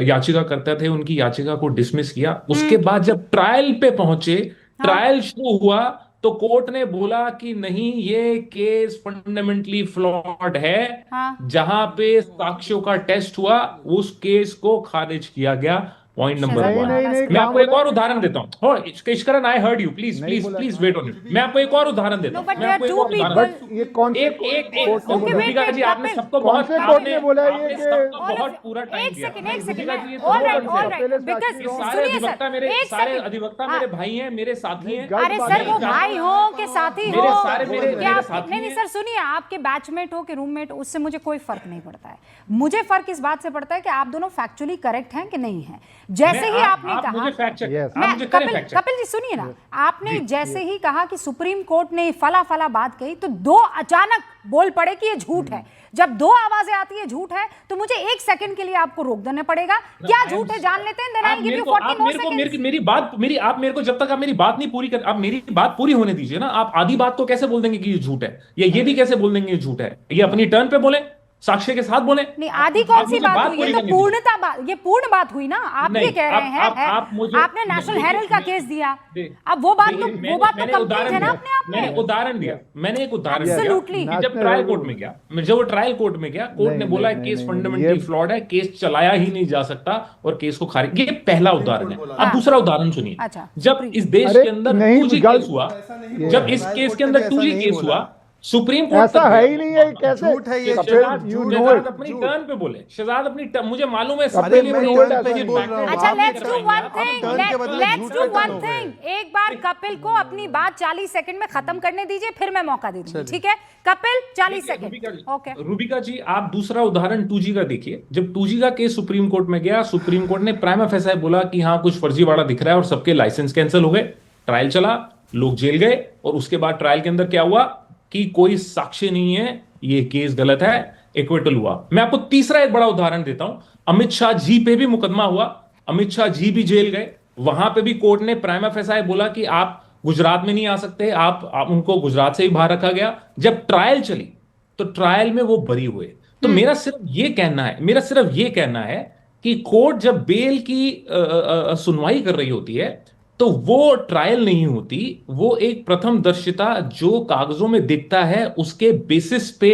याचिका करते थे उनकी याचिका को डिसमिस किया। उसके बाद जब ट्रायल पे पहुंचे, ट्रायल शुरू हुआ, तो कोर्ट ने बोला कि नहीं, ये केस फंडामेंटली फ्लॉड है। जहां पे साक्ष्यों का टेस्ट हुआ, उस केस को खारिज किया गया। Point number 1। मैं आपको एक और उदाहरण देता हूं। Ishkaran, I heard you, please please please wait on it. मैं आपको एक और उदाहरण देता हूं। मैं आपको एक और उदाहरण, रूबिका जी, आपने सबको बहुत पूरा टाइम दिया। सारे अधिवक्ता मेरे भाई हैं, मेरे साथी हैं। अरे सर, वो भाई हो के साथी हो, नहीं सर सुनिए, आपके बैचमेट हो के रूममेट, उससे मुझे कोई फर्क नहीं पड़ता है। मुझे फर्क इस बात से पड़ता है कि आप दोनों फैक्चुअली करेक्ट हैं कि नहीं है। जैसे ही आपने कहा, कपिल जी सुनिए ना, आपने जैसे ही कहा कि सुप्रीम कोर्ट ने फला फला बात कही, तो 2 अचानक बोल पड़े कि ये झूठ है। जब 2 आवाजें आती है झूठ है, तो मुझे 1 सेकंड के लिए आपको रोक देना पड़ेगा। क्या झूठ है जान लेते हैं, आप मेरे को जब तक आप मेरी बात नहीं पूरी कर, आप मेरी बात पूरी होने दीजिए ना। आप आधी बात को कैसे बोल देंगे कि ये झूठ है, या ये भी कैसे बोल देंगे ये झूठ है? ये अपनी टर्न पे बोले, साक्ष्य के साथ बोले। नहीं, आधी कौन सी बात हुई? ये तो पूर्णता बात, ये पूर्ण बात हुई ना। आप ये कह रहे हैं आपने नेशनल हेराल्ड का केस दिया, अब वो बात तो कंप्लीट है ना अपने आप में। मैंने एक उदाहरण दिया। जब ट्रायल कोर्ट में गया, कोर्ट ने बोला केस फंडामेंटली फ्लॉड है, केस चलाया ही नहीं जा सकता और केस को खारिज। ये पहला उदाहरण है। अब दूसरा उदाहरण सुनिए। जब इस देश के अंदर 2G केस हुआ, जब इस केस के अंदर 2G केस हुआ, सुप्रीम कोर्ट ऐसा है ही नहीं है, कैसे झूठ है ये? शहजाद अपनी टर्न पे बोले, शहजाद अपनी मुझे मालूम है सबके लिए। अच्छा, लेट्स डू वन थिंग। एक बार कपिल को अपनी बात 40 सेकंड में खत्म करने दीजिए, फिर मैं मौका दे दूंगी, ठीक है? कपिल 40 सेकंड। ओके रूबिका जी, आप दूसरा उदाहरण 2G का देखिए। जब 2G का केस सुप्रीम कोर्ट में गया, सुप्रीम कोर्ट ने प्राइमा फेसा बोला कि हाँ कुछ फर्जीवाड़ा दिख रहा है और सबके लाइसेंस कैंसिल हो गए। ट्रायल चला, लोग जेल गए और उसके बाद ट्रायल के अंदर क्या हुआ कि कोई साक्ष्य नहीं है, ये केस गलत है, एक्विटल हुआ। मैं आपको तीसरा एक बड़ा उदाहरण देता हूं, अमित शाह जी पे भी मुकदमा हुआ, अमित शाह जी भी जेल गए, वहां पे भी कोर्ट ने प्राइमा फेसाई बोला कि आप गुजरात में नहीं आ सकते, आप उनको गुजरात से ही बाहर रखा गया। जब ट्रायल चली तो ट्रायल में वो बरी हुए। तो मेरा सिर्फ ये कहना है कि कोर्ट जब बेल की सुनवाई कर रही होती है तो वो ट्रायल नहीं होती, वो एक प्रथमदर्शिता जो कागजों में दिखता है उसके बेसिस पे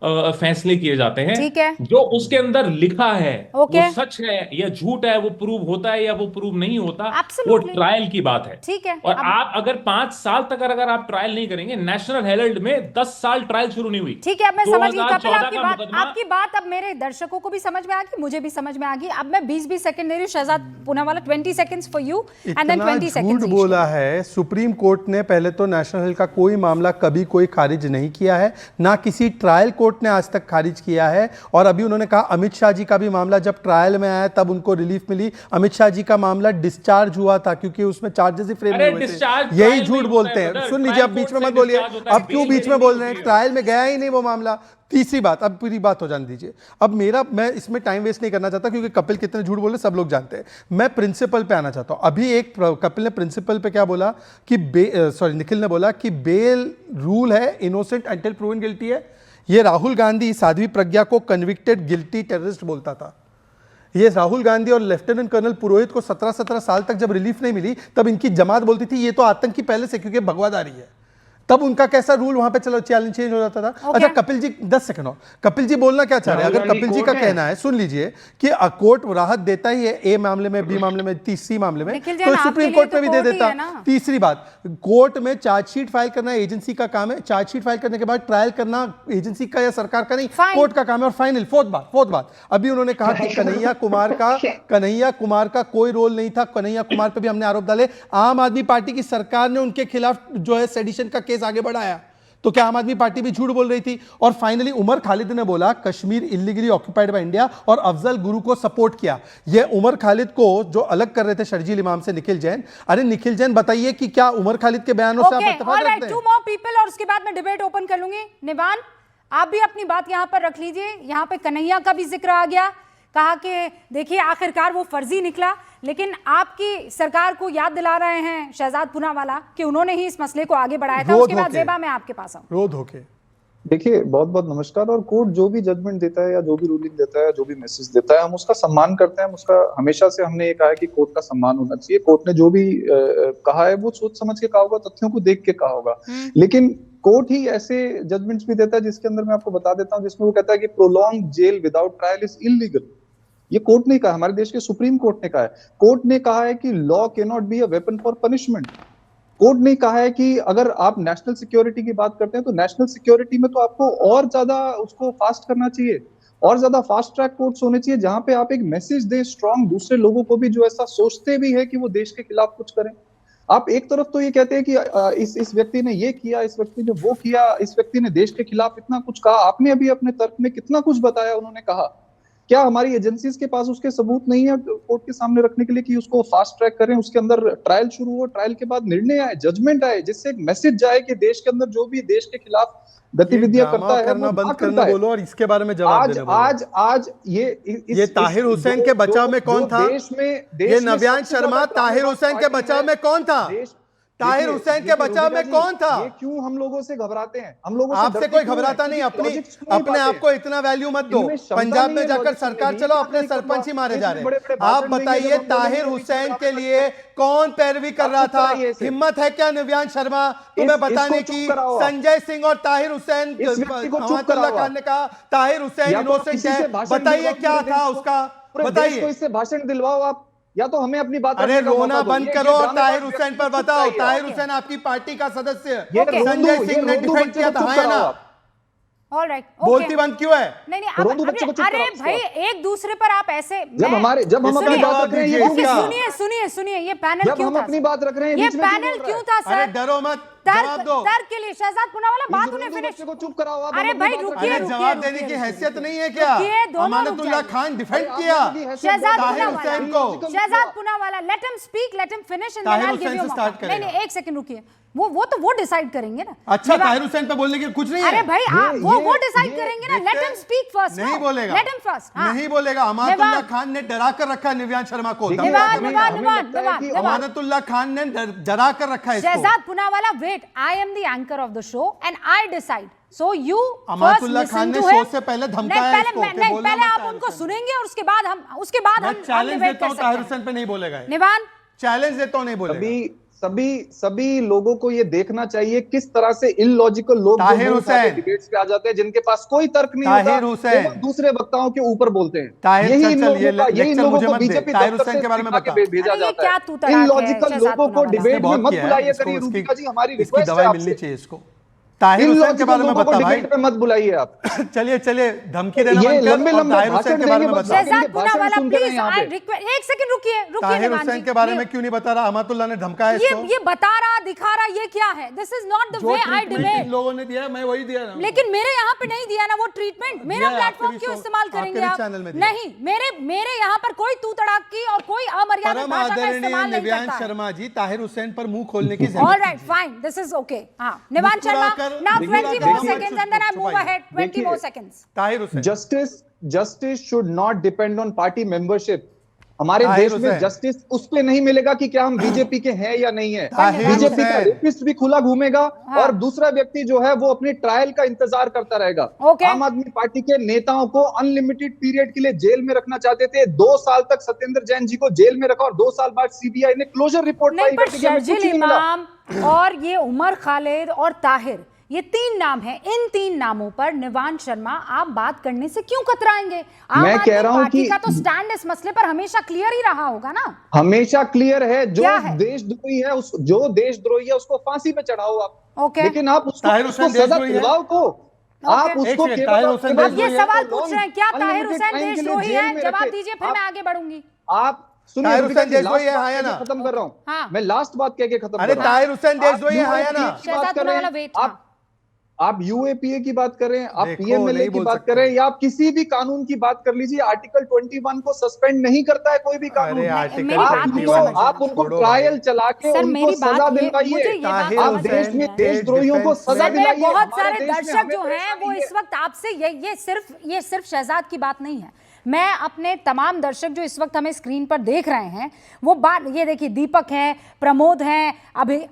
फैसले किए जाते हैं। ठीक है। जो उसके अंदर लिखा है ओके। वो सच है या झूठ है, वो प्रूव होता है या वो प्रूव नहीं होता, वो Absolutely. ट्रायल की बात है। ठीक है। और आप अगर 5 साल तक अगर आप ट्रायल नहीं करेंगे, नेशनल हेराल्ड में 10 साल ट्रायल शुरू नहीं हुई। ठीक है, अब मैं समझ गई कपिल, 2014 आपकी बात अब मेरे दर्शकों को भी समझ में आ गई, मुझे भी समझ में आ गई। अब मैं 20-20 सेकंड दे रही हूँ Shehzad Poonawalla, 20 seconds for you and then 20 seconds. झूठ बोला है सुप्रीम कोर्ट ने। पहले तो नेशनल हेल्थ का कोई मामला कभी कोई खारिज नहीं किया है, ना किसी ट्रायल कोर्ट ने आज तक खारिज किया है। और अभी उन्होंने कहा अमित शाह जी का भी मामला जब ट्रायल में आया तब उनको रिलीफ मिली। अमित शाह जी का मामला डिस्चार्ज हुआ था क्योंकि उसमें चार्जेस ही फ्रेम नहीं हुए थे। यही झूठ बोलते हैं। सुन लीजिए, अब बीच में मत बोलिए, अब क्यों बीच में बोल रहे हैं? ट्रायल में गया ही नहीं वो मामला। तीसरी बात, अब पूरी बात हो जाने दीजिए। अब मैं इसमें टाइम वेस्ट नहीं करना चाहता क्योंकि कपिल कितने झूठ बोले सब लोग जानते हैं। मैं प्रिंसिपल पे आना चाहता हूं। अभी एक कपिल ने प्रिंसिपल पे क्या बोला कि निखिल ने बोला कि बेल रूल है, इनोसेंट अंटिल प्रूवन गिल्टी है। ये राहुल गांधी साध्वी प्रज्ञा को कन्विक्टेड गिल्टी टेररिस्ट बोलता था। ये राहुल गांधी और लेफ्टिनेंट कर्नल पुरोहित को 17 साल तक जब रिलीफ नहीं मिली तब इनकी जमात बोलती थी ये तो आतंकी पहले से, क्योंकि भगवादारी है। तब उनका कैसा रूल वहां पे चलो चैलेंज चेंज हो जाता था। अच्छा कपिल जी 10 सेकंड और, कपिल जी बोलना क्या चाह रहे हैं? अगर कपिल जी का कहना है, सुन लीजिए, कि कोर्ट राहत देता ही है ए मामले में, बी मामले में, सी मामले में, तो सुप्रीम कोर्ट में भी दे देता। तीसरी बात, कोर्ट में चार्जशीट फाइल करना एजेंसी का काम है, चार्जशीट फाइल करने के बाद ट्रायल करना एजेंसी का या सरकार का नहीं, कोर्ट का काम है। और फाइनल फोर्थ बात, अभी उन्होंने कहा कि कन्हैया कुमार का कोई रोल नहीं था। कन्हैया कुमार पे भी हमने आरोप डाले। आम आदमी पार्टी की सरकार ने उनके खिलाफ जो है सेडिशन का केस आगे बढ़ाया, तो क्या आम आदमी पार्टी भी झूठ बोल रही थी? और फाइनली उमर खालिद ने बोला Kashmir illegally occupied by India और अफजल गुरु को सपोर्ट किया। ये उमर खालिद को जो अलग कर रहे थे शर्जील इमाम से निखिल जैन, अरे निखिल जैन बताइए कि क्या उमर खालिद के बयानों से आप इत्तेफाक रखते हैं? 2 more people और उसके बाद मैं डिबेट ओपन कर लूंगी। निवान, आप भी अपनी बात यहां पर रख लीजिए। यहां पे कन्हैया का भी जिक्र आ गया, कहा कि देखिए आखिरकार वो फर्जी निकला, लेकिन आपकी सरकार को याद दिला रहे हैं शहजाद पूनावाला कि उन्होंने ही इस मसले को आगे बढ़ाया था। उसके बाद ज़ेबा मैं आपके पास आऊं। रोध होके देखिए, बहुत बहुत नमस्कार। और कोर्ट जो भी जजमेंट देता है या जो भी रूलिंग देता है, जो भी मैसेज देता है, हम उसका सम्मान करते हैं। उसका हमेशा से हमने ये कहा है कि कोर्ट का सम्मान होना चाहिए। कोर्ट ने जो भी कहा है वो सोच समझ के कहा होगा, तथ्यों को देख के कहा होगा। लेकिन कोर्ट ही ऐसे जजमेंट्स भी देता है जिसके अंदर मैं आपको बता देता हूँ, जिसमें वो कहता है कि prolong jail without trial is illegal. ये कोर्ट ने कहा, हमारे देश के सुप्रीम कोर्ट ने कहा है। कोर्ट ने कहा है कि law can not be a weapon for punishment. Court ने कहा है कि अगर आप नेशनल सिक्योरिटी की बात करते हैं तो नेशनल सिक्योरिटी में तो आपको और ज्यादा उसको फास्ट करना चाहिए, और ज्यादा फास्ट ट्रैक कोर्ट्स होने चाहिए जहां पे आप एक मैसेज दें स्ट्रॉन्ग दूसरे लोगों को भी जो ऐसा सोचते भी है कि वो देश के खिलाफ कुछ करें। आप एक तरफ तो ये कहते हैं कि इस व्यक्ति ने ये किया, इस व्यक्ति ने वो किया, इस व्यक्ति ने देश के खिलाफ इतना कुछ कहा। आपने अभी अपने तर्क में कितना कुछ बताया, उन्होंने कहा। क्या हमारी एजेंसीज के पास उसके सबूत नहीं है कोर्ट के सामने रखने के लिए कि उसको फास्ट ट्रैक करें, उसके अंदर ट्रायल शुरू हो, ट्रायल के बाद निर्णय आए, जजमेंट आए, जिससे एक मैसेज जाए कि देश के अंदर जो भी देश के खिलाफ गतिविधियां करता है करना बंद करना बोलो और इसके बारे में जवाब देना बोलो। आज ये ताहिर हुसैन के बचाव में कौन था? ये नव्यान शर्मा ताहिर हुसैन के बचाव में कौन था? ताहिर हुसैन के बचाव में कौन था? ये क्यों हम लोगों से घबराते हैं? हम लोगों से आपसे कोई घबराता नहीं। अपने आप को इतना वैल्यू मत दो। पंजाब में जाकर सरकार चलो, अपने सरपंच ही मारे जा रहे हैं। आप बताइए ताहिर हुसैन के लिए कौन पैरवी कर रहा था? हिम्मत है क्या नव्यान शर्मा तुम्हें बताने की संजय सिंह और ताहिर हुसैन खान ने कहा ताहिर हुसैन इनोसेंट है? बताइए क्या था उसका, बताइए। इससे भाषण दिलवाओ आप, या तो हमें अपनी बात। अरे रोना बंद करो और ताहिर हुसैन पर बताओ। ताहिर हुसैन आपकी पार्टी का सदस्य, संजय सिंह ने डिफेंड किया था, है ना? ऑलराइट, बोलती बंद क्यों है? नहीं, अरे भाई एक दूसरे पर आप ऐसे, जब हम अपनी बात कर रहे हैं, सुनिए सुनिए सुनिए, ये पैनल जब क्यों हम था? अपनी बात रख रहे हैं, ये बीच में क्यों पैनल बोल रहा क्यों है? था अरे सर? डरो मत, जवाब दो। तर्क के लिए शहजाद पुनावाला बात इस उन्हें हिंदू फिनिश। बच्चे को चुप कराओ आप। अरे हम भाई अपनी बात रुकिए, रख अरे रहे हैं। जवाब देने की हैसियत नहीं है क्या? रुकिए, दोनों अमानतुल्लाह रुक खान डिफेंड आप किया लोगों की हैसियत शहजाद बताओ। ताहिर पुनावाला, हुसैन को। Shehzad Poonawalla, let him speak, let him finish and then Tahir I give Hussain you से मौका। start करेगा। नहीं, एक सेकंड रुकिए, वो डिसाइड करेंगे ना। अच्छा, ताहिर हुसैन पे बोलने की कुछ नहीं है। अरे भाई वो डिसाइड ये करेंगे ना। Late him speak first. नहीं बोलेगा, लेट हिम फर्स्ट। नहीं बोलेगा। अमानतुल्लाह खान ने डरा कर रखा है निव्यान शर्मा को। देखिए, निवान, हमें- निवान, हमें निवान, लगता है निवान, कि निवान। अमानतुल्लाह खान ने डरा कर रखा है इसको। Shehzad Poonawalla, wait, I am the anchor of the show and I decide. So you Amanatullah Khan ने शो से पहले धमकाया इसको कि नहीं, बोलना पहले मत आप ताहिर उनको हुसैन। सुनेंगे और उसके बाद मैं हम चैलेंज डिबेट देता कर हूं, ताहिर सकते हुसैन पे नहीं बोलेगा ये। हैं। निवान, चैलेंज देता हूं, नहीं बोलेगा। सभी लोगों को ये देखना चाहिए किस तरह से इलॉजिकल लोग ताहिर हुसैन डिबेट्स पे आ जाते हैं, जिनके पास कोई तर्क नहीं ताहिर होता, हुसैन वो दूसरे वक्ताओं के ऊपर बोलते हैं। ताहिर, यही चल, इन चल, ये लोगों का- यही इन लेक्चर लोगों मुझे को मत दे। बीजेपी ताहिर दफ्तर हुसैन से के बारे में सिखा के बता। भेजा अरे ये जाता क्या है। तू तड़ाक है, इलॉजिकल शहजाद लोगों को पुनावाला? डिबेट में बहुत मत किया है, बुलाइए इसको करिए। उसकी रूबिका जी, हमारी इसकी रिक्वेस्ट है दवाई मिलनी आपसे। चाहिए इसको। ताहिर हुसैन के इलॉजिकल बारे में लोगों को बता भाई। डिबेट में मत बुलाइए आप। चलिए चलिए, धमकी देना ये बंद कर लंबे और लंबे ताहिर हुसैन भाषण के बारे देंगे, में बस बता। शहजाद इनके भाषण पुनावाला, सुनते रहे प्लीज यहाँ आई पे। रिक्वेस्ट, एक सेकंड रुकिए ताहिर निवान हुसैन जी, के बारे में प्लीज। क्यों नहीं बता रहा? अमातुल्लाह ने धमकाया इसको। ये बता रहा, दिखा रहा, ये क्या है? दिस इज नॉट द जो वे आई ट्रीटमेंट डिबेट। इन लोगों ने दिया है, मैं वही दिया ना। लेकिन मेरे यहाँ पे नहीं दिया ना वो ट्रीटमेंट। मेरा दिया है, प्लेटफॉर्म आपके क्यों भी इस्तेमाल आपके करेंगे भी आप? चैनल में दिया। नहीं, मेरे यहाँ पर कोई तू तड़ाक की और कोई अमर्यादित परम भाषा का आदरणीय इस्तेमाल नहीं निव्यान करता है। शर्मा जी, ताहिर हुसैन पर मुंह खोलने की All जरूरत right, fine. This is okay. हाँ, निवान शर्मा. मुस्कुराकर- Now देखिए, 20 more देखिए, seconds and then I move छुपाइए। ahead. 20 more seconds. Tahir Hussain, justice should not depend on party membership. हमारे ताहिर देश में हुसैन। जस्टिस उस पे नहीं मिलेगा कि क्या हम बीजेपी के हैं या नहीं है। ताहिर बीजेपी का हुसैन। रेपिस्ट भी खुला घूमेगा हाँ। और दूसरा व्यक्ति जो है वो अपनी ट्रायल का इंतजार करता रहेगा। Okay. आम आदमी पार्टी के नेताओं को अनलिमिटेड पीरियड के लिए जेल में रखना चाहते थे। 2 साल तक सत्येंद्र जैन जी को जेल में रखा और 2 साल बाद सीबीआई ने क्लोजर रिपोर्ट नहीं, पर कर दी कि हमें कुछ शर्जील नहीं मिला। इमाम और ये उमर खालिद और ताहिर, ये 3 नाम हैं। इन 3 नामों पर निवान शर्मा आप बात करने से क्यों कतराएंगे? आम मैं आदमी कह रहा हूं पार्टी कि- का तो स्टैंड इस मसले पर हमेशा क्लियर ही रहा होगा ना। हमेशा क्लियर है। जो क्या है? देशद्रोही है उसको फांसी पे चढ़ाओ आप। Okay. लेकिन आप ताहिर उसको हुसैन सजा देशद्रोही है? दिलवाओ तो। आप एक उसको सेकंड, केवल ताहिर हुसैन केवल अब ये देशद्रोही है? सवाल पूछ रहे हैं, क्या ताहिर unlimited हुसैन time के लिए देशद्रोही जेल है? में जवाब रखे। दीजिए, फिर मैं आगे बढ़ूंगी। आप सुनिए, ताहिर रूबिका हुसैन जी, देशद्रोही last है, बात हाँ या कह ना? के खत्म कर रहा हूँ। हाँ। मैं लास्ट बात कह के खत्म अरे कर रहा हूँ। ताहिर हुसैन देशद्रोही है, हाँ या ना? शहजाद पुनावाला, wait, हाँ। आप यूएपीए की बात करें, आप देखो, पीएमएलए नहीं की बोल बात सकते। करें, या आप किसी भी कानून की बात कर लीजिए, आर्टिकल 21 को सस्पेंड नहीं करता है कोई भी कानून। अरे मेरी आर्टिकल बात नहीं समझ रहे। आप उनको छोड़ो ट्रायल भाई। चला के सर, उनको मेरी सजा बात ये, दिलवाइए। मुझे ये बात ताहिर आप समझ देश नहीं में है। देशद्रोहियों को सजा सर, मेरे दिलाइए। बहुत हमारे सारे देश में दर्शक हमें जो हैं वो परेशानी इस वक्त आपसे ये सिर्फ शहजाद की बात नहीं है। मैं अपने तमाम दर्शक जो इस वक्त हमें स्क्रीन पर देख रहे हैं, वो बात ये देखिए, दीपक हैं, प्रमोद हैं,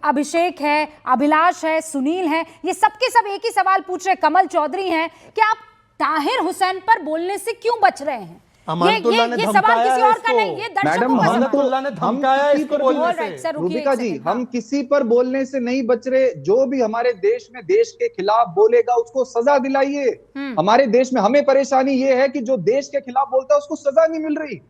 अभिषेक है, अभिलाष है, सुनील है, ये सबके सब एक ही सवाल पूछ रहे हैं। कमल चौधरी हैं कि आप ताहिर हुसैन पर बोलने से क्यों बच रहे हैं? अमानतुल्लाह ने ये सवाल धमकाया किसी है और का इसको। नहीं, ये दर्शकों मैडम, का सवाल है। अमानतुल्लाह ने धमकाया किसी इसको पर बोलने All right, से। सर, रुकिए रूबिका एक जी, सेकंड, हम हाँ। किसी पर बोलने से नहीं बच रहे। जो भी हमारे देश में देश के खिलाफ बोलेगा उसको सजा दिलाइए। हमारे देश में हमें परेशानी ये है कि जो देश के खिलाफ बोलता है उसको सजा नहीं मिल रही।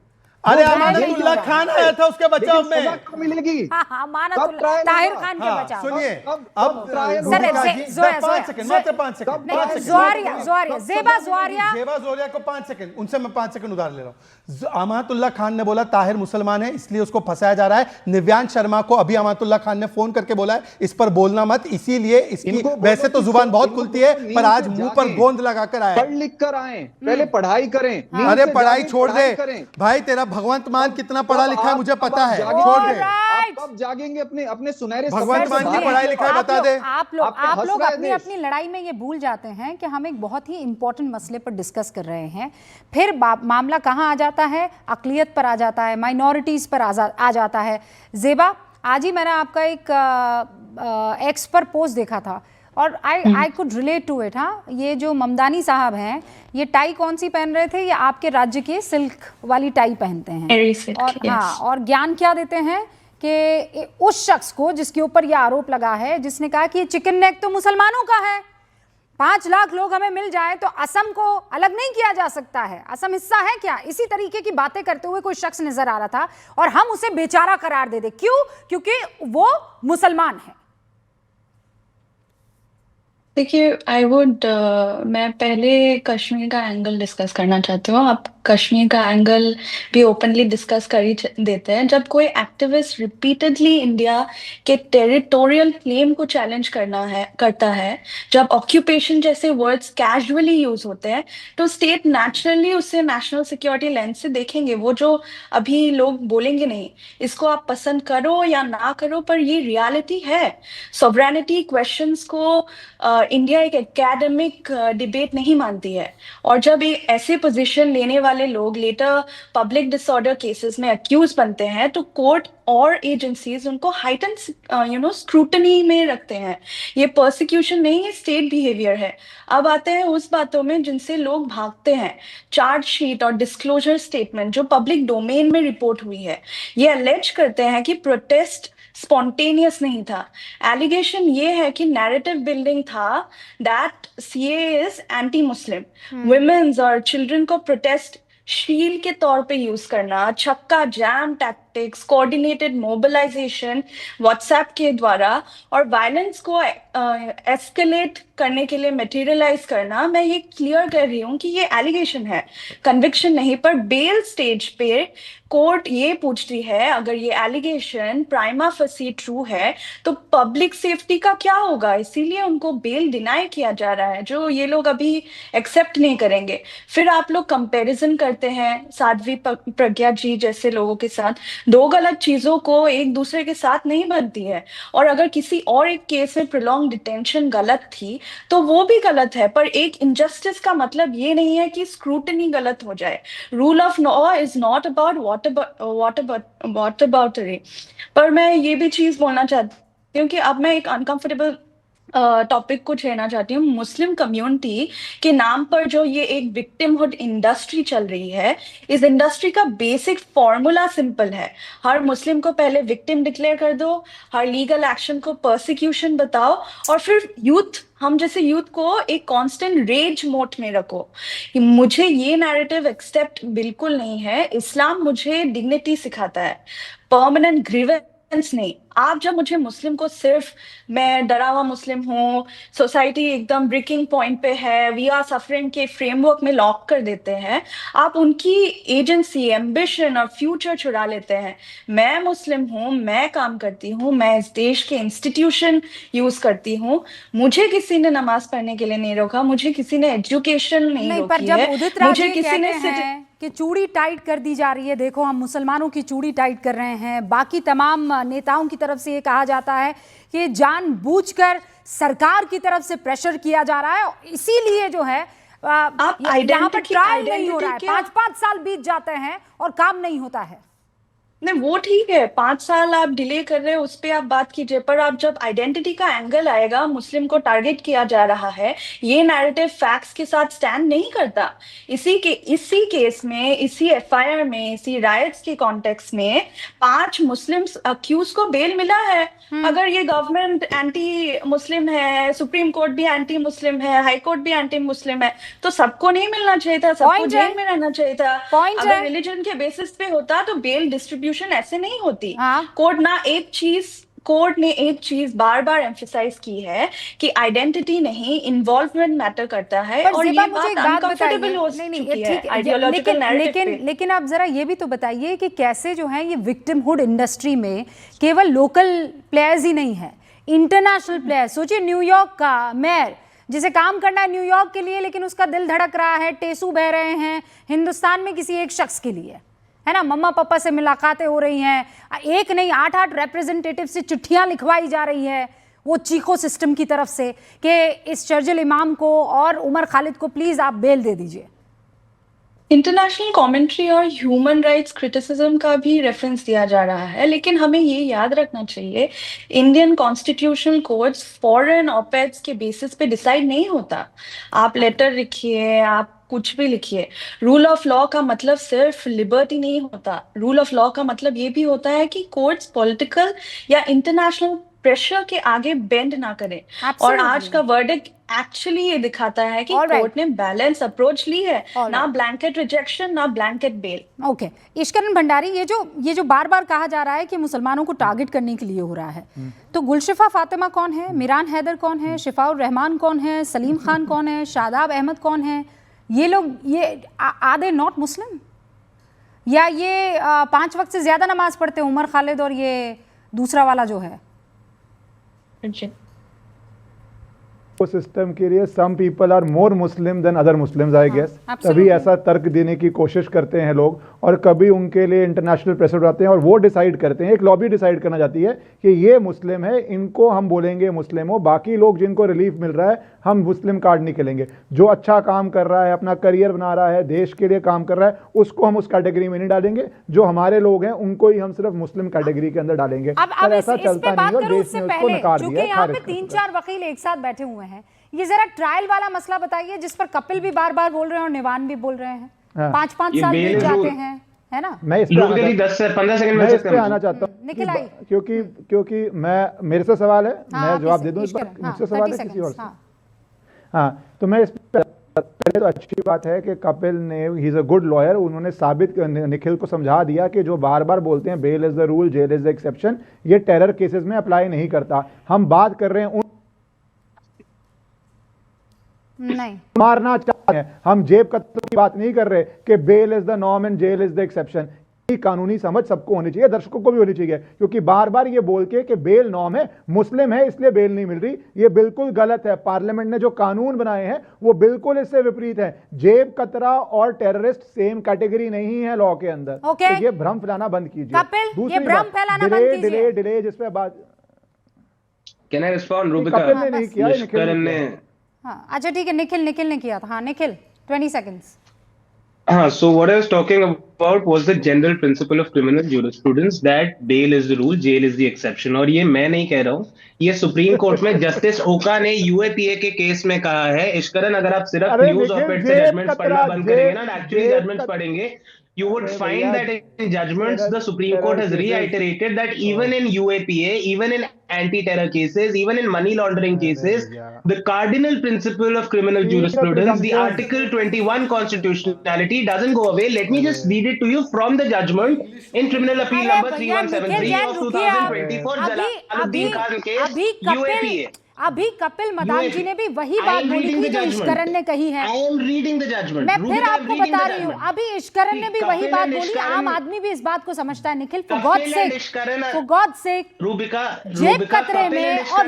अरे वो अमानतुल्लाह नहीं खान आया था उसके बचाव लेकिन सजा में। कब मिलेगी? हाँ, हाँ, कब मानतुल्लाह ट्रायल ताहिर होगा? खान के हाँ, बचाव। सुनिए, कब अब ट्रायल सर, होगा? से- जोया, 5 सेकंड, मात्र 5 सेकंड। नहीं, 5 सेकंड। ज़ोरिया, ज़ेबा ज़ोरिया। ज़ेबा ज़ोरिया को 5 सेकंड, उनसे मैं 5 सेकंड उधार ले रहा हूँ। अमातुल्लाह खान ने बोला ताहिर मुसलमान है, इसलिए उसको फंसाया जा रहा है। निव्यान शर्मा को अभी अमातुल्लाह खान ने फोन करके बोला है इस पर बोलना मत, इसीलिए इसकी इनको वैसे तो बोलो जुबान कि बहुत इनको खुलती है, बोलो पर नींद आज से मुंह पर जागें। गोंद लगाकर आया पढ़ है। लिख कर आए, पहले पढ़ाई करें। नींद अरे से पढ़ाई जागें, छोड़ दे पढ़ाई करें। भाई, तेरा भगवंत मान कितना पढ़ा अब लिखा है आप- मुझे अब पता आप है, जागेंगे। छोड़ दे। आप कब जागेंगे अपने सुनहरे भगवंत सपने मान से की बाहर? पढ़ाई लिखाई आप बता लोग- दे। आप लोग आपका हंस रहा है अपनी देश। अपनी लड़ाई में ये भूल जाते हैं कि हम एक बहुत ही इंपॉर्टेंट मसले पर डिस्कस कर रहे हैं। फिर मामला कहाँ आ जाता है? अक़लियत पर आ जाता है, माइनॉरिटीज़ पर आ जाता है। ज़ेबा, आज ही मैंने आपका एक एक्स पर पोस्ट देखा था और I could relate to it. हाँ, ये जो ममदानी साहब हैं, ये टाई कौन सी पहन रहे थे? ये आपके राज्य की सिल्क वाली टाई पहनते हैं और हाँ, और ज्ञान क्या देते हैं कि उस शख्स को जिसके ऊपर ये आरोप लगा है, जिसने कहा कि ये चिकन नेक तो मुसलमानों का है, 5 लाख लोग हमें मिल जाए तो असम को अलग नहीं किया जा सकता है, असम हिस्सा है क्या? इसी तरीके की बातें करते हुए कोई शख्स नजर आ रहा था और हम उसे बेचारा करार दे दे। क्यों? क्योंकि वो मुसलमान है। देखिए, मैं पहले कश्मीर का एंगल डिस्कस करना चाहती हूँ। आप कश्मीर का एंगल भी ओपनली डिस्कस कर ही देते हैं। जब कोई एक्टिविस्ट रिपीटेडली इंडिया के टेरिटोरियल क्लेम को चैलेंज करता है, जब ऑक्यूपेशन जैसे वर्ड्स कैजुअली यूज होते हैं, तो स्टेट नेचुरली उसे नेशनल सिक्योरिटी लेंस से देखेंगे। वो जो अभी लोग बोलेंगे नहीं, इसको आप पसंद करो या ना करो, पर ये रियलिटी है। सॉवरेनिटी क्वेश्चंस को इंडिया एक एकेडमिक डिबेट नहीं मानती है, और जब एक ऐसे पोजीशन लेने वाले लोग लेटर पब्लिक डिसऑर्डर केसेस में अक्यूज बनते हैं, तो कोर्ट और एजेंसीज उनको हाइटन स्क्रूटनी में रखते हैं। ये परसिक्यूशन नहीं, ये स्टेट बिहेवियर है। अब आते हैं उस बातों में जिनसे लोग भागते हैं। चार्जशीट और डिस्क्लोजर स्टेटमेंट जो पब्लिक डोमेन में रिपोर्ट हुई है, ये अलेज करते हैं कि प्रोटेस्ट स्पॉन्टेनियस नहीं था। एलिगेशन ये है कि नैरेटिव बिल्डिंग था, that CA is anti Muslim. Women's और चिल्ड्रन को प्रोटेस्ट शील्ड के तौर पे यूज करना, chakka jam tactics, coordinated mobilisation WhatsApp के द्वारा, और वायलेंस को एस्केलेट करने के लिए मटेरियलाइज करना। मैं ये क्लियर कर रही हूँ कि ये एलिगेशन है, कन्विक्शन नहीं। पर बेल स्टेज पे कोर्ट ये पूछती है, अगर ये एलिगेशन प्राइमा फेसी ट्रू है तो पब्लिक सेफ्टी का क्या होगा? इसीलिए उनको बेल डिनाई किया जा रहा है, जो ये लोग अभी एक्सेप्ट नहीं करेंगे। फिर आप लोग कंपैरिजन करते हैं साध्वी प्रज्ञा जी जैसे लोगों के साथ। दो गलत चीजों को एक दूसरे के साथ नहीं बनती है, और अगर किसी और एक केस में प्रोलॉन्ग डिटेंशन गलत थी तो वो भी गलत है, पर एक इनजस्टिस का मतलब ये नहीं है कि स्क्रूटनी गलत हो जाए। Rule of law is not about whataboutery. पर मैं ये भी चीज बोलना चाहती हूँ कि अब मैं एक अनकंफर्टेबल टॉपिक को छेड़ना चाहती हूँ। मुस्लिम कम्युनिटी के नाम पर जो ये एक विक्टिमहुड इंडस्ट्री चल रही है, इस इंडस्ट्री का बेसिक फॉर्मूला सिंपल है। हर मुस्लिम को पहले विक्टिम डिक्लेयर कर दो, हर लीगल एक्शन को परसिक्यूशन बताओ, और फिर हम जैसे यूथ को एक कांस्टेंट रेज मोड में रखो कि मुझे ये नैरेटिव एक्सेप्ट बिल्कुल नहीं है। इस्लाम मुझे डिग्निटी सिखाता है, परमानेंट ग्रीवेंस नहीं। आप जब मुझे मुस्लिम को सिर्फ मैं डरा हुआ मुस्लिम हूँ, सोसाइटी एकदम ब्रेकिंग पॉइंट पे है, वी आर सफरिंग के फ्रेमवर्क में लॉक कर देते हैं, आप उनकी एजेंसी, एम्बिशन और फ्यूचर चुरा लेते हैं। मैं मुस्लिम हूँ, मैं काम करती हूँ, मैं इस देश के इंस्टीट्यूशन यूज करती हूँ, मुझे किसी ने नमाज पढ़ने के लिए नहीं रोका, मुझे किसी ने एजुकेशन नहीं रोकी पर जब है, उदित राज मुझे ये किसी ने कहते हैं कि चूड़ी टाइट कर दी जा रही है, देखो हम मुसलमानों की चूड़ी टाइट कर रहे हैं, बाकी तमाम नेताओं की तरफ से ये कहा जाता है कि जानबूझकर सरकार की तरफ से प्रेशर किया जा रहा है, इसीलिए जो है यहाँ पर ट्रायल नहीं हो रहा है। 5-5 साल बीत जाते हैं और काम नहीं होता है। नहीं, वो ठीक है, 5 साल आप डिले कर रहे हो, उस पर आप बात कीजिए, पर आप जब आइडेंटिटी का एंगल आएगा, मुस्लिम को टारगेट किया जा रहा है, ये नैरेटिव फैक्ट्स के साथ स्टैंड नहीं करता। इसी केस में, इसी एफआईआर में, इसी राइट्स के कॉन्टेक्स्ट में 5 मुस्लिम अक्यूज को बेल मिला है। अगर ये गवर्नमेंट एंटी मुस्लिम है, सुप्रीम कोर्ट भी एंटी मुस्लिम है, हाई कोर्ट भी एंटी मुस्लिम है, तो सबको नहीं मिलना चाहिए था, सबको जेल में रहना चाहिए था। अगर रिलीजन के बेसिस पे होता तो बेल डिस्ट्रीब्यूशन ऐसे नहीं होती। कोर्ट ने एक चीज बार बार एम्फसाइज की है कि आइडेंटिटी नहीं, इन्वॉल्वमेंट मैटर करता है, और ये बात अनकंफर्टेबल हो चुकी है आइडियोलॉजिकल नैरेटिव पे। लेकिन आप जरा ये भी तो बताइए कि कैसे जो है ये विक्टिमहुड इंडस्ट्री में केवल लोकल प्लेयर्स ही नहीं है, इंटरनेशनल प्लेयर्स। सोचिए न्यूयॉर्क का मेयर जिसे काम करना है न्यूयॉर्क के लिए, लेकिन उसका दिल धड़क रहा है, टेसू बह रहे हैं हिंदुस्तान में किसी एक शख्स के लिए, है ना। मम्मा पापा से मुलाकातें हो रही हैं, एक नहीं 8-8 रिप्रेजेंटेटिव से चिट्ठियां लिखवाई जा रही है वो चीको सिस्टम की तरफ से कि इस शर्जिल इमाम को और उमर खालिद को प्लीज आप बेल दे दीजिए। इंटरनेशनल कमेंट्री और ह्यूमन राइट्स क्रिटिसिज्म का भी रेफरेंस दिया जा रहा है, लेकिन हमें ये याद रखना चाहिए, इंडियन कॉन्स्टिट्यूशनल कोड्स फॉरेन ऑपेड्स के बेसिस पे डिसाइड नहीं होता। आप लेटर लिखिए, आप कुछ भी लिखिए, रूल ऑफ लॉ का मतलब सिर्फ लिबर्टी नहीं होता। रूल ऑफ लॉ का मतलब ये भी होता है कि कोर्ट्स पॉलिटिकल या इंटरनेशनल प्रेशर के आगे बेंड ना करें। और आज का वर्डिक्ट एक्चुअली ये दिखाता है कि कोर्ट ने बैलेंस अप्रोच ली है, ना ब्लैंकेट रिजेक्शन, ना ब्लैंकेट बेल। ओके, ईशकरण भंडारी, ये जो बार बार कहा जा रहा है कि मुसलमानों को टारगेट करने के लिए हो रहा है, तो गुलशिफा फातिमा कौन है, मिरान हैदर कौन है, शिफाउर रहमान कौन है, सलीम खान कौन है, शादाब अहमद कौन है, ये लोग ये आर दे नॉट मुस्लिम, या ये 5 वक्त से ज्यादा नमाज पढ़ते हैं, उमर खालिद और ये दूसरा वाला जो है? सिस्टम के लिए some people are more Muslim than other Muslims I guess. कभी ऐसा तर्क देने की कोशिश करते हैं लोग, और कभी उनके लिए इंटरनेशनल प्रेशर उठाते हैं और वो डिसाइड करते हैं, एक लॉबी डिसाइड करना चाहती है कि ये मुस्लिम है, इनको हम बोलेंगे मुस्लिम हो, बाकी लोग जिनको रिलीफ मिल रहा है हम मुस्लिम कार्ड नहीं खेलेंगे। जो अच्छा काम कर रहा है, अपना करियर बना रहा है, देश के लिए काम कर रहा है, उसको हम उस कैटेगरी में नहीं डालेंगे। जो हमारे लोग हैं उनको ही हम सिर्फ मुस्लिम कैटेगरी के अंदर डालेंगे। अब ऐसा चलता नहीं और देश ने उसको नकार दिया। यहाँ पे 3-4 वकील एक साथ बैठे हुए हैं, ये जरा ट्रायल वाला मसला बताइए जिस पर कपिल भी बार-बार बोल रहे हैं और निवान भी बोल रहे हैं। 5-5 साल बीत जाते हैं, है ना? मैं इस पे 10 से 15 सेकंड में इस पे आना चाहता हूँ निखिल आई, क्योंकि मेरे से सवाल है, मैं जवाब दे दूं इस पर, मुझसे सवाल है 30 किसी और से? हाँ। हाँ, तो मैं इस पे पहले तो अच्छी बात है कि कपिल ने, he is a good lawyer, उन्होंने साबित निखिल को समझा दिया कि जो बार बार बोलते हैं bail is the rule jail is the exception, ये टेरर केसेस में अप्लाई नहीं करता। हम बात कर रहे हैं नहीं मारना चाहते हैं, हम जेब कत्ल की बात नहीं कर रहे कि bail is the norm and jail is the exception. कानूनी समझ सबको होनी चाहिए, दर्शकों को भी होनी चाहिए, क्योंकि बार बार ये बोल के कि बेल नॉर्म है, मुस्लिम है इसलिए बेल नहीं मिल रही, ये बिल्कुल गलत है। पार्लियामेंट ने जो कानून बनाए हैं वो बिल्कुल इससे विपरीत है। जेब कतरा और टेररिस्ट सेम कैटेगरी नहीं है लॉ के अंदर। तो ये भ्रम फैलाना बंद कीजिए। कपिल, ये भ्रम फैलाना बंद कीजिए। डिले जिस पे बात, can I respond? Rubika, Kapil ने नहीं किया, निखिल ने। हाँ, अच्छा ठीक है, निखिल ने किया था। हाँ Nikhil, 20 seconds. So what I was talking about was the general principle of criminal jurisprudence that bail is the rule, jail is the exception. और ये मैं नहीं कह रहा हूँ, ये सुप्रीम कोर्ट में जस्टिस ओका ने यूएपीए के केस में कहा है। इश्करन, अगर आप सिर्फ न्यूज ऑफ से जजमेंट्स पढ़ना बंद करेंगे ना, एक्चुअली जजमेंट्स पढ़ेंगे, you would find that in judgments the Supreme Court has reiterated that even in UAPA, even in anti-terror cases, even in money laundering cases, the cardinal principle of criminal jurisprudence, the Article 21 constitutionality doesn't go away. Let me just read it to you from the judgment in Criminal Appeal number 3173 of 2024, Jalaluddin Khan case, UAPA. अभी कपिल मदान जी ने भी वही बात बोली थी जो इश्करन ने कही है। I am reading the judgment. मैं फिर आपको बता रही हूँ, अभी इश्करन ने भी वही बात बोली। आम आदमी भी इस बात को समझता है निखिल, for God's sake, जेब कतरे में और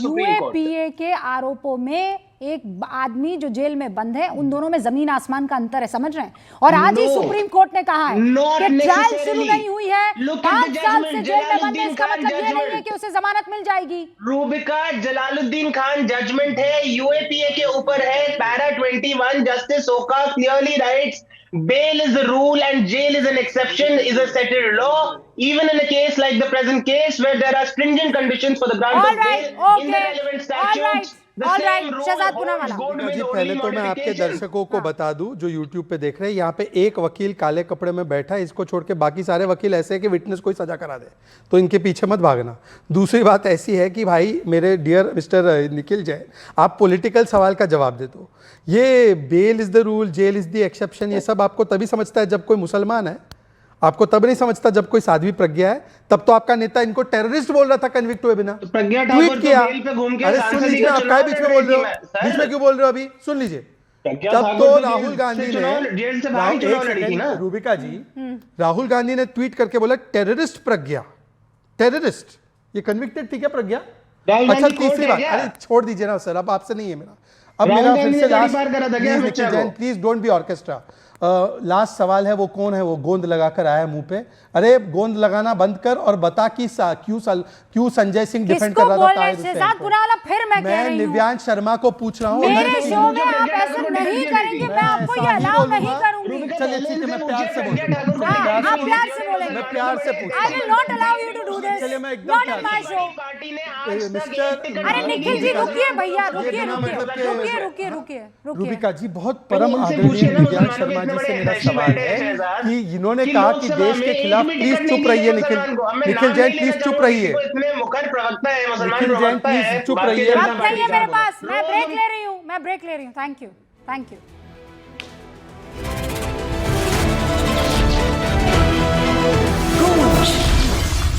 यूएपीए के आरोपों में एक आदमी जो जेल में बंद है, उन दोनों में जमीन आसमान का अंतर है, समझ रहे हैं? और आज ही सुप्रीम कोर्ट ने कहा है कि ट्रायल शुरू नहीं हुई है, 5 साल से जेल में बंद है, इसका मतलब ये नहीं है कि उसे जमानत मिल जाएगी। रूबिका, जलालुद्दीन खान जजमेंट है, यूएपीए के ऊपर है, पैरा 21, जस्टिस ओका clearly rights bail is the rule and jail is an exception, is a settled law, even in a case like the present case where there are stringent conditions for the grant of bail in the relevant statutes. जी, पहले तो मैं आपके दर्शकों को बता दूं जो YouTube पे देख रहे हैं, यहाँ पे एक वकील काले कपड़े में बैठा है, इसको छोड़ के बाकी सारे वकील ऐसे हैं कि विटनेस कोई सजा करा दे, तो इनके पीछे मत भागना। दूसरी बात ऐसी है कि भाई मेरे डियर मिस्टर निखिल जैन, आप पॉलिटिकल सवाल का जवाब दे दो। ये bail is the rule, jail is the exception, ये सब आपको तभी समझता है जब कोई मुसलमान है, आपको तब नहीं समझता जब कोई साध्वी प्रज्ञा है। तब तो आपका नेता इनको टेररिस्ट बोल रहा था कन्विक्ट हुए बिना, ट्वीट किया। अरे सुन लीजिए, आप काय बीच में बोल रहे हो, बीच में क्यों बोल रहे हो? अभी सुन लीजिए, तब तो राहुल गांधी ने, रूबिका जी, राहुल गांधी ने ट्वीट करके बोला टेररिस्ट प्रज्ञा, टेररिस्ट, ये कन्विक्टेड ठीक है प्रज्ञा। अच्छा, तीसरी बात, अरे छोड़ दीजिए ना सर, अब आपसे नहीं है मेरा, अब मेरा फिर से last, please don't be orchestra. Last सवाल है, वो कौन है वो गोंद लगाकर आया मुंह पे? अरे गोंद लगाना बंद कर और बता कि क्यों संजय सिंह डिफेंड कर रहा था फिर मैं निव्यांश शर्मा को पूछ रहा हूँ। मेरे शो में आप ऐसे नहीं करेंगे, मैं आपको ये अलाउ नहीं करूंगी। चलिए ठीक है, मैं प्यार से बोलूंगा, आप प्यार से बोलेंगे, मैं प्यार से पूछूंगा। I will not allow you to do this, चलिए मैं एकदम not in my show. Mister, अरे निखिल जी रुकिए भैया, रुकिए। रूबिका जी, बहुत परम आदरणीय निव्यांश शर्मा जी से मेरा सवाल है कि इन्होंने कहा कि देश के खिलाफ, प्लीज चुप रहिए निखिल जैन, प्लीज चुप रहिए, निखिल जैन प्लीज चुप रहिए। मेरे पास मैं ब्रेक ले रही हूँ, थैंक यू।